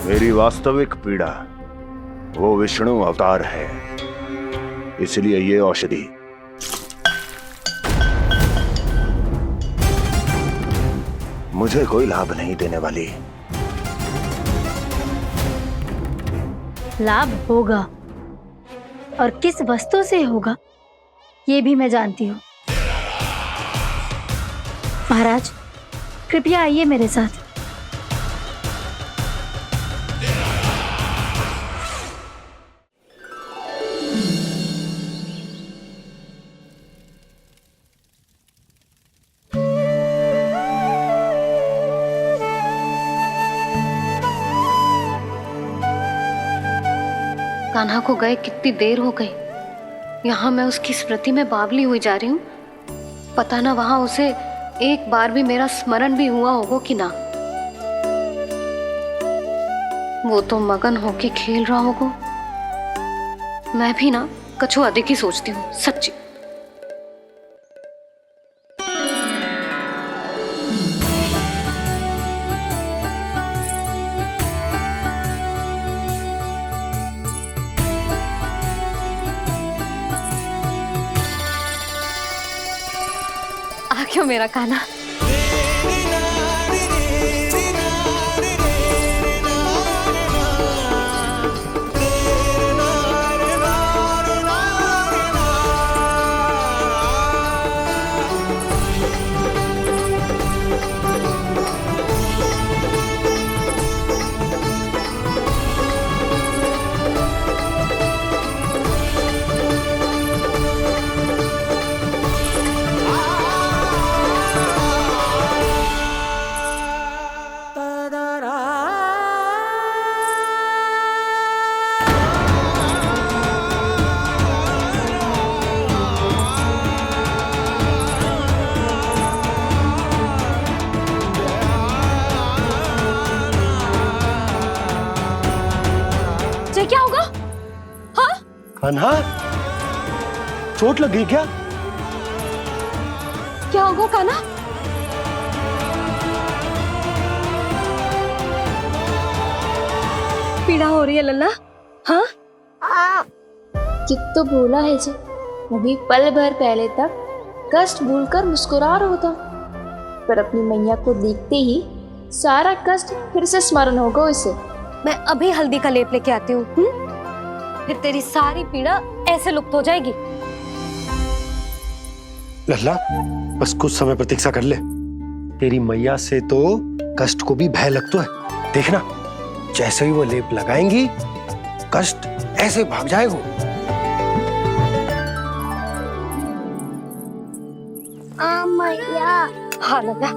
मेरी वास्तविक पीड़ा वो विष्णु अवतार है, इसलिए ये औषधि। मुझे कोई लाभ नहीं देने वाली। लाभ होगा, और किस वस्तु से होगा ये भी मैं जानती हूँ। महाराज, कृपया आइए मेरे साथ। कान्हा को गए कितनी देर हो गई। यहाँ मैं उसकी स्मृति में बावली हुई जा रही हूँ। पता ना वहां उसे एक बार भी मेरा स्मरण भी हुआ होगा कि ना। वो तो मगन होके खेल रहा होगा। मैं भी ना कछु अधिक ही सोचती हूँ, सच्ची। आ क्यों मेरा कान्हा? क्या होगा? हाँ? कान्हा, चोट लग गई क्या? क्या होगा कान्हा? पीड़ा हो रही है लल्ला? हाँ? कित तो भूला है जी, अभी पल भर पहले तक कष्ट भूलकर मुस्कुरा रहा था, पर अपनी मैया को देखते ही सारा कष्ट फिर से स्मरण होगा उसे। मैं अभी हल्दी का लेप लेके आती हूँ, फिर तेरी सारी पीड़ा ऐसे लुप्त हो जाएगी। लल्ला, बस कुछ समय प्रतीक्षा कर ले। तेरी मैया से तो कष्ट को भी भय लगता है। देखना, जैसे ही वो लेप लगाएंगी, कष्ट ऐसे भाग जाएगा। मैया। हाँ लल्ला,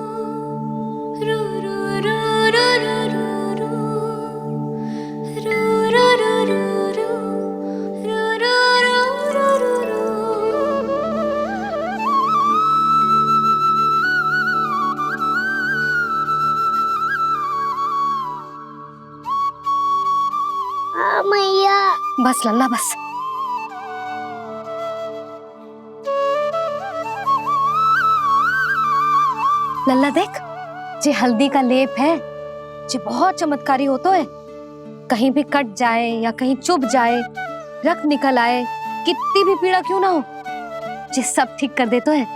मैया। बस लल्ला बस। लल्ला देख, जे हल्दी का लेप है जे बहुत चमत्कारी होतो है। कहीं भी कट जाए या कहीं चुभ जाए, रक्त निकल आए, कितनी भी पीड़ा क्यों ना हो, जे सब ठीक कर देतो है।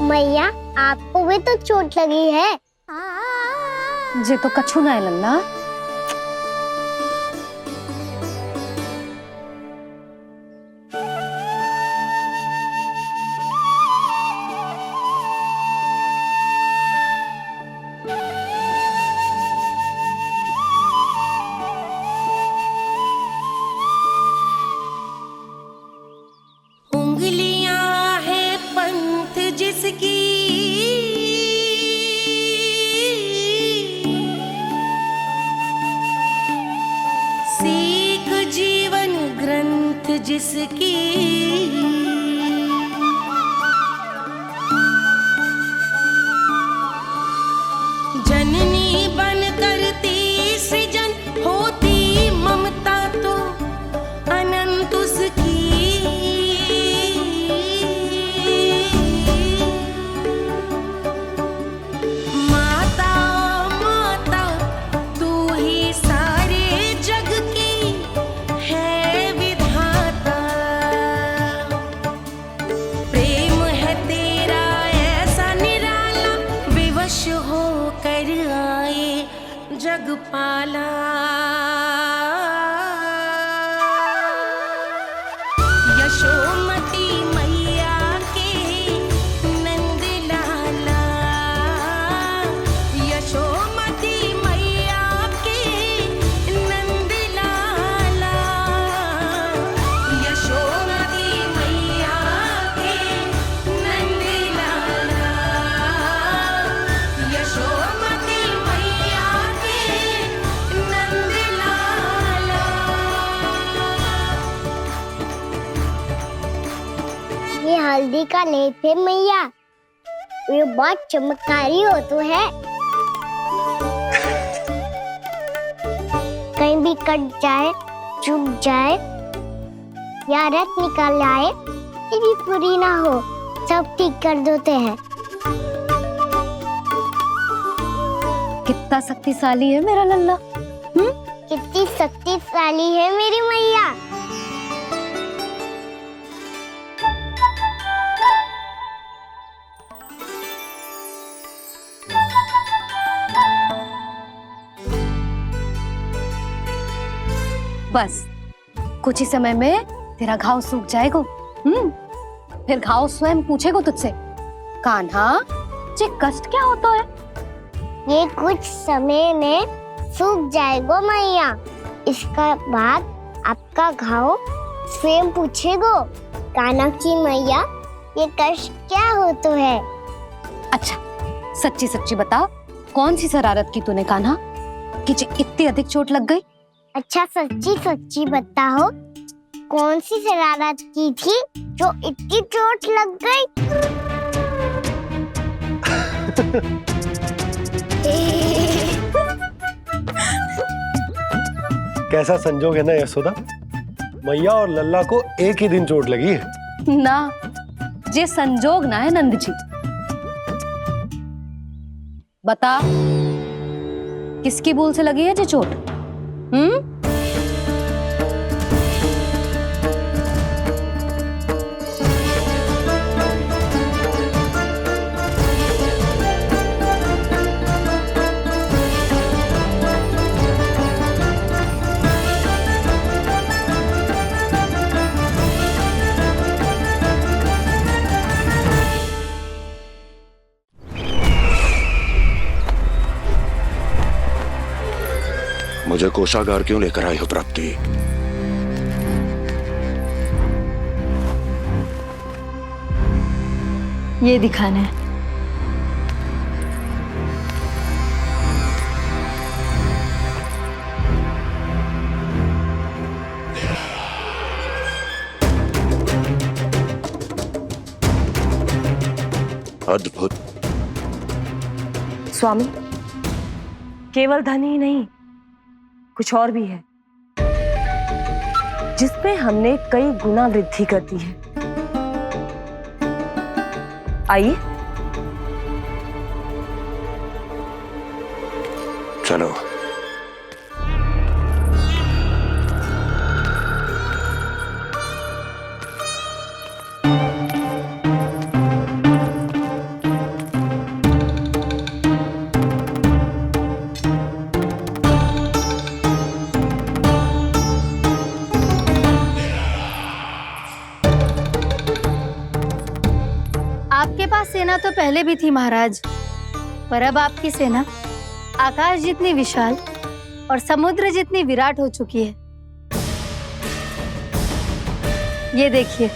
मैया, आपको भी तो चोट लगी है। जे तो कछु ना है लल्ला। उंगलियां है पंथ जिसकी, सीख जीवन ग्रंथ जिसकी, जननी बन करती सृजन होती ममता तो अनंत उसकी। माता माता तू ही सारे जग की है विधाता, प्रेम है तेरा ऐसा निराला, विवश हो कर आए जग पाला। यशोमती मैया के नंद लाला, यशोमती मैया के नंद लाला, यशोमती मैया के नंद लाला, यशोमती मैया के नंद लाला। ये हल्दी का लेप है मैया, ये बहुत चमत्कारी हो तो है। कहीं भी कट जाए, चुभ जाए या रक्त निकल आए, ये भी पूरी ना हो, सब ठीक कर देते हैं। कितना शक्तिशाली है मेरा लल्ला। कितनी शक्तिशाली है मेरी मैया। बस कुछ ही समय में तेरा घाव सूख जाएगा। फिर घाव स्वयं पूछेगा तुझसे, कान्हा जे कष्ट क्या होता है? ये कुछ समय में सूख जाएगा मैया। इसका बाद आपका घाव स्वयं पूछेगा, कान्हा की मैया ये कष्ट क्या होता है? अच्छा सच्ची सच्ची बता, कौन सी शरारत की तूने कान्हा कि जे इतनी अधिक चोट लग गई? अच्छा सच्ची सच्ची बताओ, कौन सी शरारत की थी जो इतनी चोट लग गई? कैसा संजोग है ना यशोदा, मैया और लल्ला को एक ही दिन चोट लगी है। ना, जे संजोग ना है नंद जी। बता, किसकी भूल से लगी है जे चोट? मुझे कोषागार क्यों लेकर आई हो प्राप्ति? ये दिखाना है। अद्भुत। स्वामी, केवल धन ही नहीं, कुछ और भी है जिसमें हमने कई गुना वृद्धि कर दी है। आइए चलो। आपके पास सेना तो पहले भी थी महाराज, पर अब आपकी सेना आकाश जितनी विशाल और समुद्र जितनी विराट हो चुकी है। ये देखिए।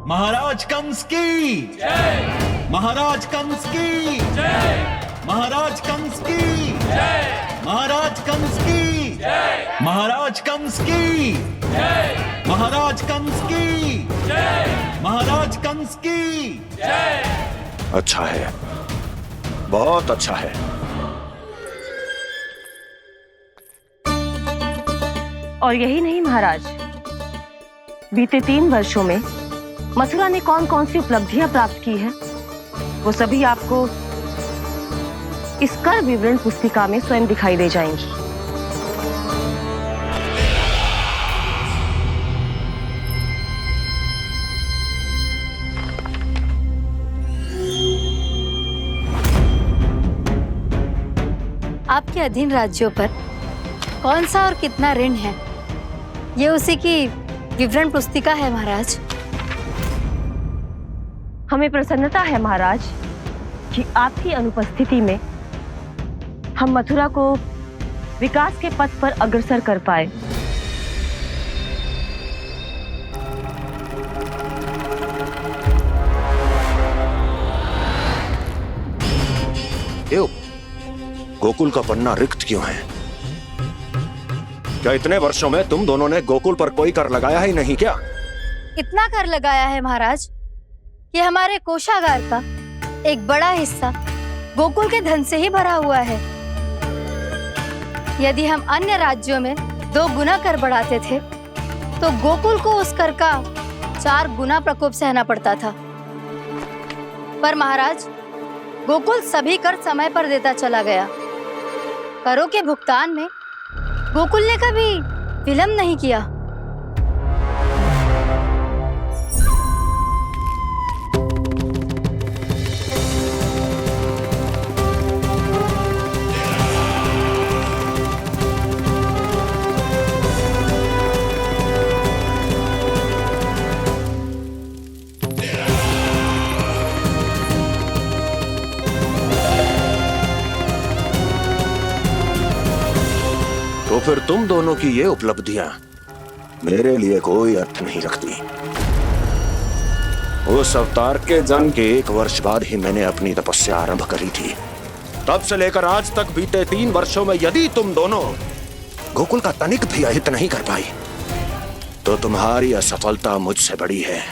महाराज कंस की जय। महाराज कंस की जय। महाराज कंस की जय। महाराज कंस की जय। महाराज कंस की जय। महाराज कंस की जय। महाराज कंस की जय। अच्छा है, बहुत अच्छा है। और यही नहीं महाराज, बीते 3 वर्षों में मथुरा ने कौन कौन सी उपलब्धियां प्राप्त की है, वो सभी आपको इस कर विवरण पुस्तिका में स्वयं दिखाई दे जाएंगी। आपके अधीन राज्यों पर कौन सा और कितना ऋण है, ये उसी की विवरण पुस्तिका है महाराज। हमें प्रसन्नता है महाराज कि आपकी अनुपस्थिति में हम मथुरा को विकास के पथ पर अग्रसर कर पाए। गोकुल का पन्ना रिक्त क्यों है? क्या इतने वर्षों में तुम दोनों ने गोकुल पर कोई कर लगाया ही नहीं क्या? इतना कर लगाया है महाराज कि हमारे कोषागार का एक बड़ा हिस्सा गोकुल के धन से ही भरा हुआ है। यदि हम अन्य राज्यों में 2 गुना कर बढ़ाते थे तो गोकुल को उस कर का 4 गुना प्रकोप सहना पड़ता था। पर महाराज, गोकुल सभी कर समय पर देता चला गया। करों के भुगतान में गोकुल ने कभी विलंब नहीं किया। तो फिर तुम दोनों की ये उपलब्धियां मेरे लिए कोई अर्थ नहीं रखती। उस अवतार के जन्म के 1 वर्ष बाद ही मैंने अपनी तपस्या आरंभ करी थी। तब से लेकर आज तक बीते 3 वर्षों में यदि तुम दोनों गोकुल का तनिक भी अहित नहीं कर पाई तो तुम्हारी असफलता मुझसे बड़ी है।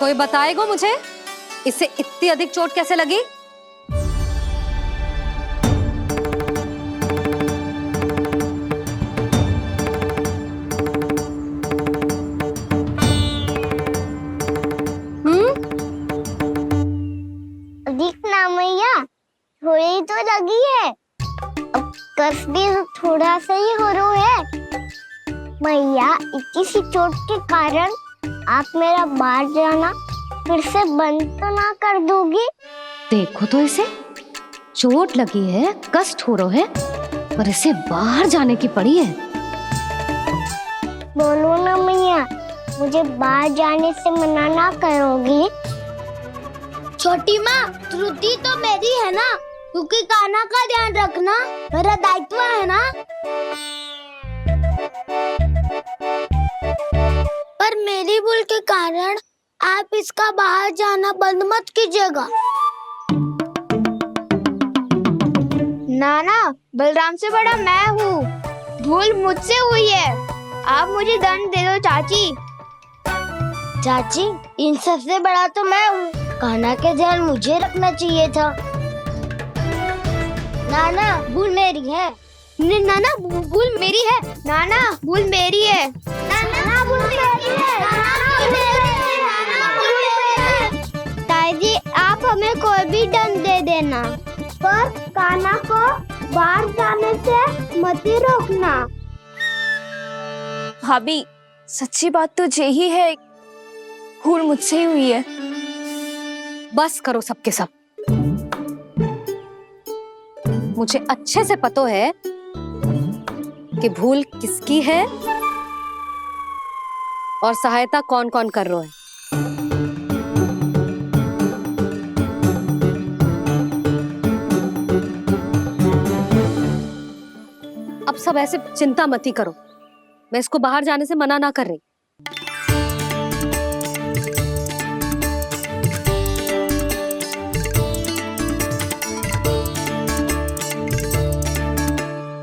कोई बताएगा मुझे इसे इतनी अधिक चोट कैसे लगी? अधिक ना मैया, थोड़ी तो लगी है। अब कस भी थोड़ा सा ही हो रहा है। मैया, इतनी सी चोट के कारण आप मेरा बाहर जाना फिर से बंद तो ना कर दोगी? देखो तो इसे, चोट लगी है, कष्ट हो रहा है, पर इसे बाहर जाने की पड़ी है। बोलो ना मैया, मुझे बाहर जाने से मना ना करोगी? छोटी माँ, त्रुटि तो मेरी है ना, क्योंकि कान्हा का ध्यान रखना मेरा दायित्व है ना। पर मेरी भूल के कारण आप इसका बाहर जाना बंद मत कीजिएगा। नाना, बलराम से बड़ा मैं हूँ, भूल मुझसे हुई है, आप मुझे दंड दे दो चाची। चाची, इन सबसे बड़ा तो मैं हूँ, कान्हा के ध्यान मुझे रखना चाहिए था। नाना, भूल मेरी है। नाना, भूल मेरी है। नाना, भूल मेरी है। नाना, भूल मेरी है। नाना, भूल मेरी है। ताई जी, आप हमें कोई भी दंड दे देना, पर कान्हा को बाहर जाने से मत ही रोकना। भाभी, सच्ची बात तो यही है, भूल मुझसे ही हुई है। बस करो सबके सब। मुझे अच्छे से पता है कि भूल किसकी है और सहायता कौन कौन कर रहा है। अब सब ऐसे चिंता मत ही करो, मैं इसको बाहर जाने से मना ना कर रही।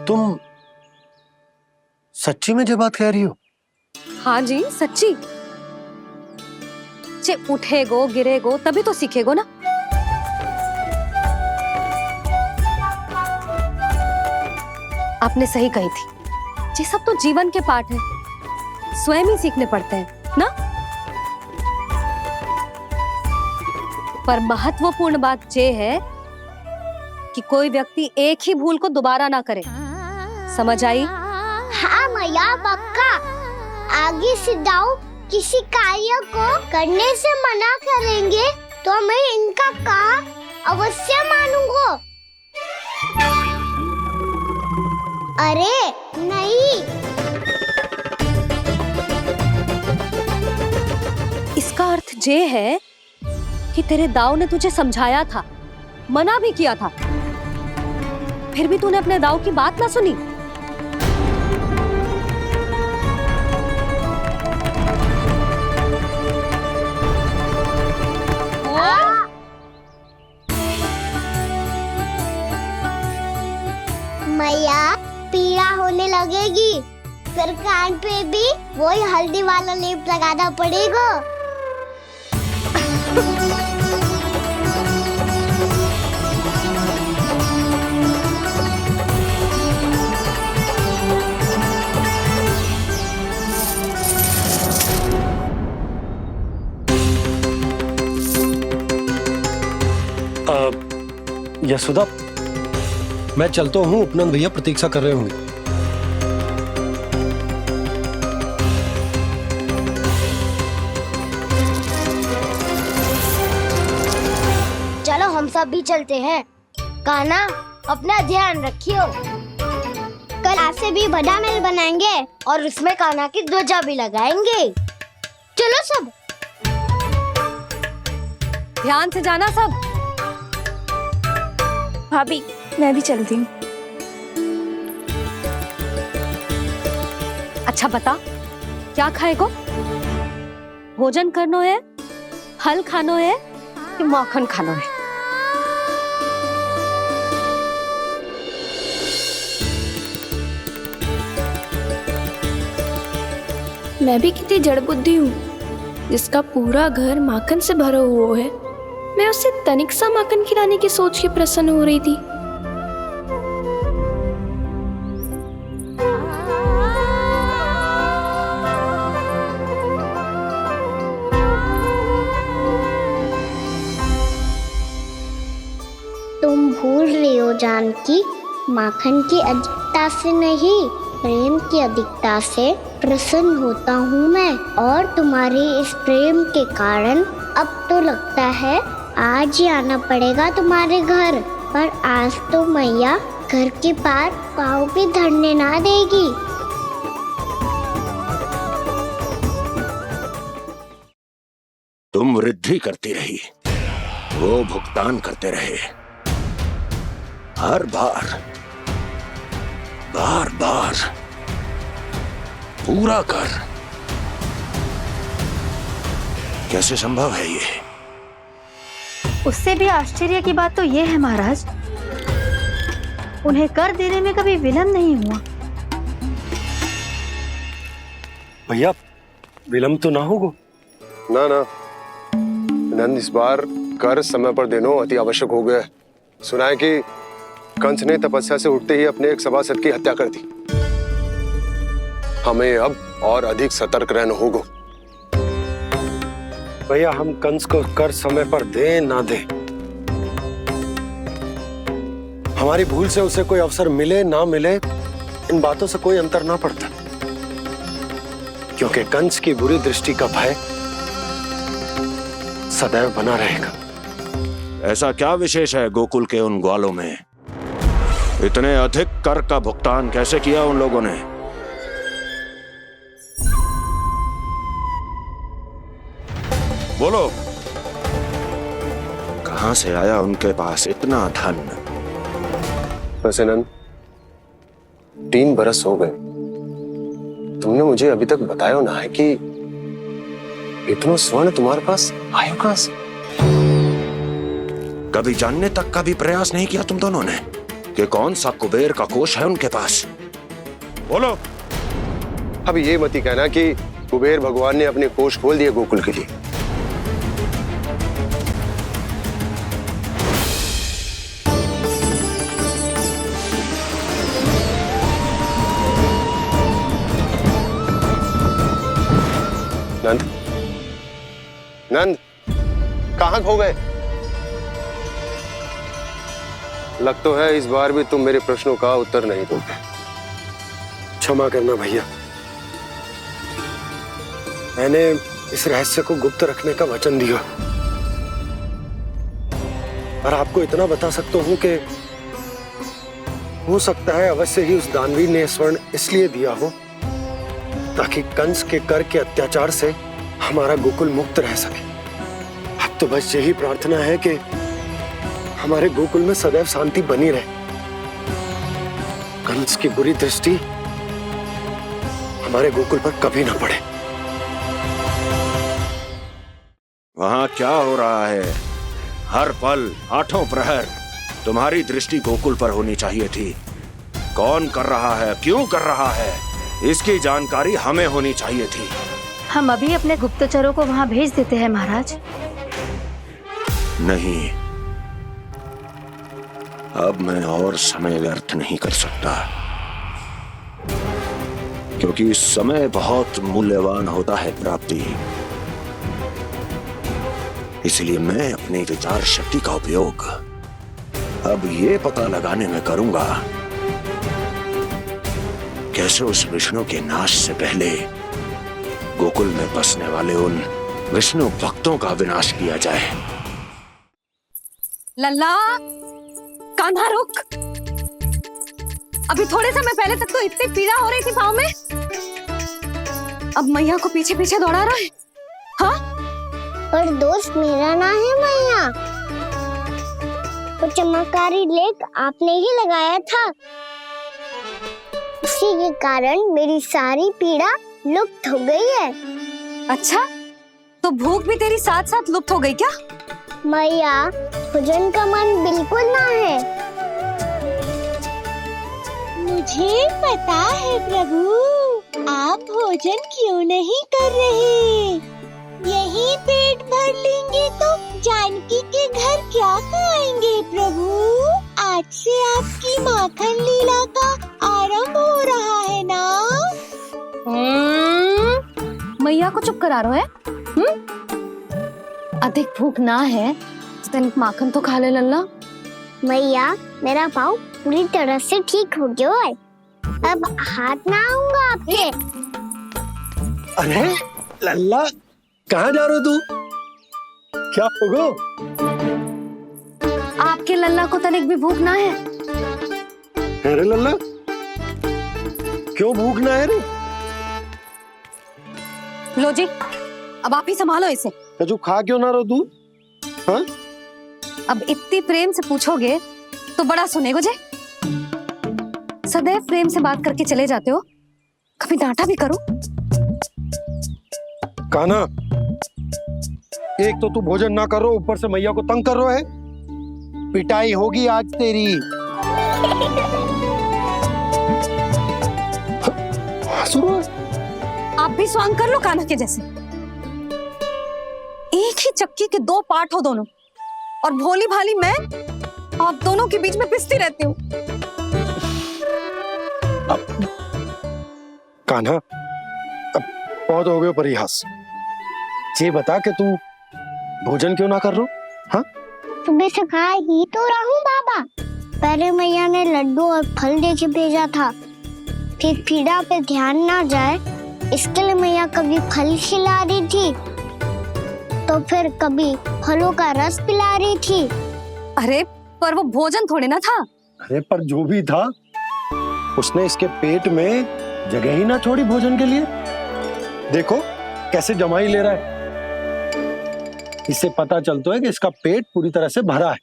तुम सच्ची में जो बात कह रही हो? हाँ जी, सच्ची। जे उठेगो गिरेगो तभी तो सीखेगो ना। आपने सही कही थी, ये सब तो जीवन के पाठ है, स्वयं ही सीखने पड़ते हैं ना। पर महत्वपूर्ण बात ये है कि कोई व्यक्ति एक ही भूल को दोबारा ना करे, समझ आई? हाँ मैया, पक्का। आगे से दाऊ किसी कार्य को करने से मना करेंगे तो मैं इनका कहा अवश्य मानूंगा। अरे नहीं, इसका अर्थ ये है कि तेरे दाऊ ने तुझे समझाया था, मना भी किया था, फिर भी तूने अपने दाऊ की बात ना सुनी। मैया, पीड़ा होने लगेगी, फिर कान पे भी वही हल्दी वाला लेप लगाना पड़ेगा। यशोदा, मैं चलता हूँ, उपनंद भैया प्रतीक्षा कर रहे होंगे। चलो हम सब भी चलते हैं। कान्हा, अपना ध्यान रखियो। कल आज से भी बड़ा महल बनाएंगे और उसमें कान्हा की ध्वजा भी लगाएंगे। चलो सब। ध्यान से जाना सब। भाभी, मैं भी चलती हूँ। अच्छा बता, क्या खाएगो? भोजन करनो है, फल खानो है कि माखन खानो है? मैं भी कितनी जड़ बुद्धि हूँ, जिसका पूरा घर माखन से भरा हुआ है। मैं उससे तनिक सा माखन खिलाने की सोच के प्रसन्न हो रही थी। तुम भूल रही हो जानकी, माखन की अधिकता से नहीं, प्रेम की अधिकता से प्रसन्न होता हूँ मैं, और तुम्हारे इस प्रेम के कारण अब तो लगता है आज ही आना पड़ेगा तुम्हारे घर, पर आज तो मैया घर के पार पाँव भी धरने ना देगी। तुम वृद्धि करती रही, वो भुगतान करते रहे। हर बार बार बार पूरा कर। कैसे संभव है ये? उससे भी आश्चर्य की बात तो ये है महाराज, उन्हें कर देने में कभी विलंब नहीं हुआ। भैया विलंब तो ना होगा? ना ना नंद, इस बार कर समय पर देना अति आवश्यक हो गया है। सुना है कि कंस ने तपस्या से उठते ही अपने एक सभासद की हत्या कर दी। हमें अब और अधिक सतर्क रहना होगा। भैया हम कंस को कर समय पर दे ना दे, हमारी भूल से उसे कोई अवसर मिले ना मिले, इन बातों से कोई अंतर ना पड़ता, क्योंकि कंस की बुरी दृष्टि का भय सदैव बना रहेगा। ऐसा क्या विशेष है गोकुल के उन ग्वालों में? इतने अधिक कर का भुगतान कैसे किया उन लोगों ने? बोलो, कहां से आया उनके पास इतना धन? वैसे नंद, 3 बरस हो गए, तुमने मुझे अभी तक बताया ना है कि इतना स्वर्ण तुम्हारे पास आया कहां से? कभी जानने तक का भी प्रयास नहीं किया तुम दोनों ने कि कौन सा कुबेर का कोष है उनके पास? बोलो। अब ये मत ही कहना कि कुबेर भगवान ने अपने कोष खोल दिए गोकुल के लिए। नंद, नंद, कहां खो गए? लग तो है इस बार भी तुम मेरे प्रश्नों का उत्तर नहीं दोगे। क्षमा करना भैया, मैंने इस रहस्य को गुप्त रखने का वचन दिया, और आपको इतना बता सकता हूं कि हो सकता है अवश्य ही उस दानवीर ने स्वर्ण इसलिए दिया हो ताकि कंस के कर के अत्याचार से हमारा गोकुल मुक्त रह सके। अब तो बस यही प्रार्थना है कि हमारे गोकुल में सदैव शांति बनी रहे, कंस की बुरी दृष्टि हमारे गोकुल पर कभी ना पड़े। वहां क्या हो रहा है? हर पल, आठों प्रहर तुम्हारी दृष्टि गोकुल पर होनी चाहिए थी। कौन कर रहा है, क्यों कर रहा है, इसकी जानकारी हमें होनी चाहिए थी। हम अभी अपने गुप्तचरों को वहां भेज देते हैं महाराज। नहीं, अब मैं और समय व्यर्थ नहीं कर सकता, क्योंकि समय बहुत मूल्यवान होता है प्राप्ति। इसलिए मैं अपनी विचार शक्ति का उपयोग अब ये पता लगाने में करूंगा कैसे उस विष्णु के नाश से पहले गोकुल में बसने वाले उन विष्णु भक्तों का विनाश किया जाए। लल्ला, कान्हा रुक। अभी थोड़े समय पहले तक तो इतनी पीड़ा हो रही थी पाँव में, अब मैया को पीछे पीछे दौड़ा रहा है। हाँ? पर दोस्त मेरा ना है मैया, वो चमत्कारी लेख आपने ही लगाया था, उसी के कारण मेरी सारी पीड़ा लुप्त हो गई है। अच्छा, तो भूख भी तेरी साथ साथ लुप्त हो गई क्या? मैया, भोजन का मन बिल्कुल ना है। मुझे पता है प्रभु, आप भोजन क्यों नहीं कर रहे। यही पेट भर लेंगे तो जानकी के घर क्या खाएंगे प्रभु। आज से आपकी माखन लीला का आरंभ हो रहा है ना। मैया को चुप करा रहे है? अधिक भूख ना है तो तनिक माखन तो खा ले लल्ला। मैया, मेरा पाँव पूरी तरह से ठीक हो गया है, अब हाथ ना आऊंगा आपके। अरे लल्ला, कहाँ जा रहे हो तू? क्या होगा? आपके लल्ला को तनिक भी भूख ना है? अरे लल्ला, क्यों भूख ना है रे? लो जी, अब आप ही संभालो इसे। कजू खा क्यों ना रहो तू? हाँ? अब इतनी प्रेम से पूछोगे तो बड़ा सुनेगो जे। सदैव प्रेम से बात करके चले जाते हो, कभी डांटा भी करो। कान्हा, एक तो तू भोजन ना कर रहा, ऊपर से मैया को तंग कर रहा है। पिटाई होगी आज तेरी। आप भी स्वांग कर लो कान्हा के जैसे। एक ही चक्की के दो पार्ट हो दोनों, और भोली भाली मैं आप दोनों के बीच में पिसती रहती हूँ। कान्हा, अब बहुत हो गए परिहास। ये बता कि तू भोजन क्यों ना कर रहा? हाँ? सुबह से खा ही तो रहा हूँ बाबा। पहले मैया ने लड्डू और फल दे के भेजा था, फिर पीड़ा पे ध्यान ना जाए इसके लिए मैया कभी फल खिला रही थी तो फिर कभी फलों का रस पिला रही थी। अरे पर वो भोजन थोड़े ना था। अरे पर जो भी था, उसने इसके पेट में जगह ही ना छोड़ी भोजन के लिए। देखो कैसे जमाई ले रहा है। इससे पता चलता है कि इसका पेट पूरी तरह से भरा है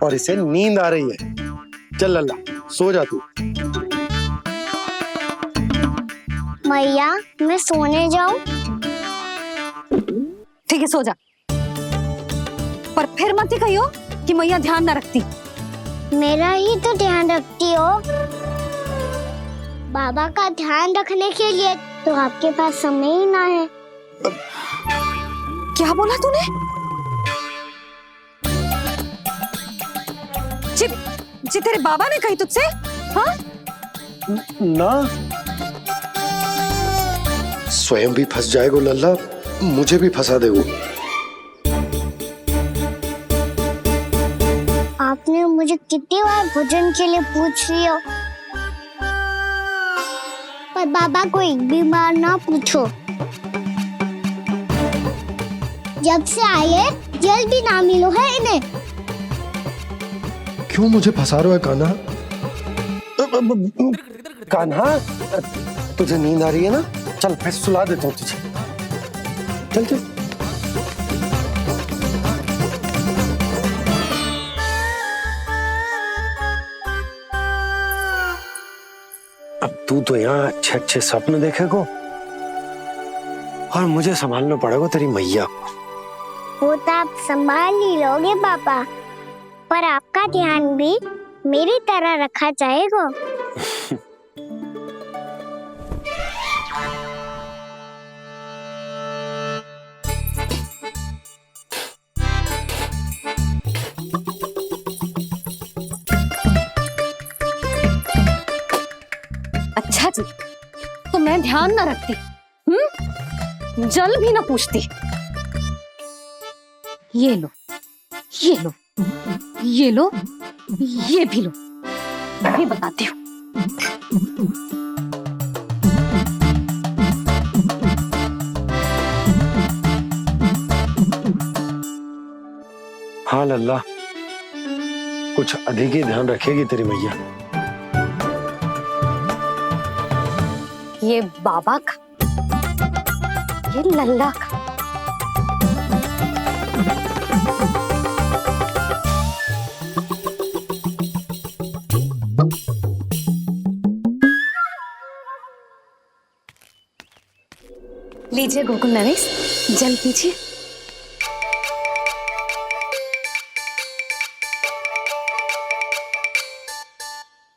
और इसे नींद आ रही है। चल लल्ला, सो जा तू। मैया, मैं सोने जाऊं? ठीक है, सो जा। पर फिर मत ही कहियो कि मैया ध्यान ना रखती। मेरा ही तो ध्यान रखती हो। बाबा का ध्यान रखने के लिए तो आपके पास समय ही ना है। क्या बोला तूने? जी तेरे बाबा ने कही तुझसे? हाँ? ना, स्वयं भी फंस जाएगो लल्ला, मुझे भी फंसा देगो। आपने मुझे कितनी बार भोजन के लिए पूछ लिया, पर बाबा को एक भी बार ना पूछो। जब से आए जल भी ना मिलो है इन्हें। क्यों मुझे फंसा रहा है कान्हा? कान्हा, तुझे नींद आ रही है ना? चल मैं सुला देता हूँ तुझे। चल चल। अब तू तो यहाँ अच्छे अच्छे सपने देखेगो और मुझे संभालना पड़ेगा तेरी मैया को। वो तो आप संभाल ही लोगे पापा, पर आपका ध्यान भी मेरी तरह रखा जाएगा। अच्छा जी, तो मैं ध्यान ना रखती, जल भी ना पूछती। ये लो, ये लो, ये लो, ये भी लो, मैं भी बताती हूँ। हाँ लल्ला, कुछ अधिक ही ध्यान रखेगी तेरी मैया। ये बाबा का, ये लल्ला का। लीजिए गोकुल नरेश, जल पीजिए।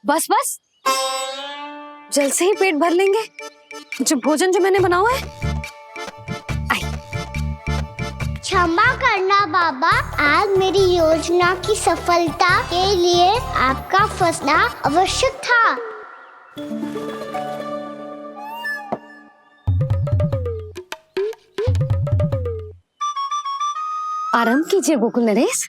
बस बस, जल से ही पेट भर लेंगे। जो भोजन जो मैंने बनाया है। क्षमा करना बाबा, आज मेरी योजना की सफलता के लिए आपका फंसना आवश्यक था। आराम कीजिए गोकुल नरेश।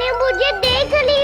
ने मुझे देख लिया।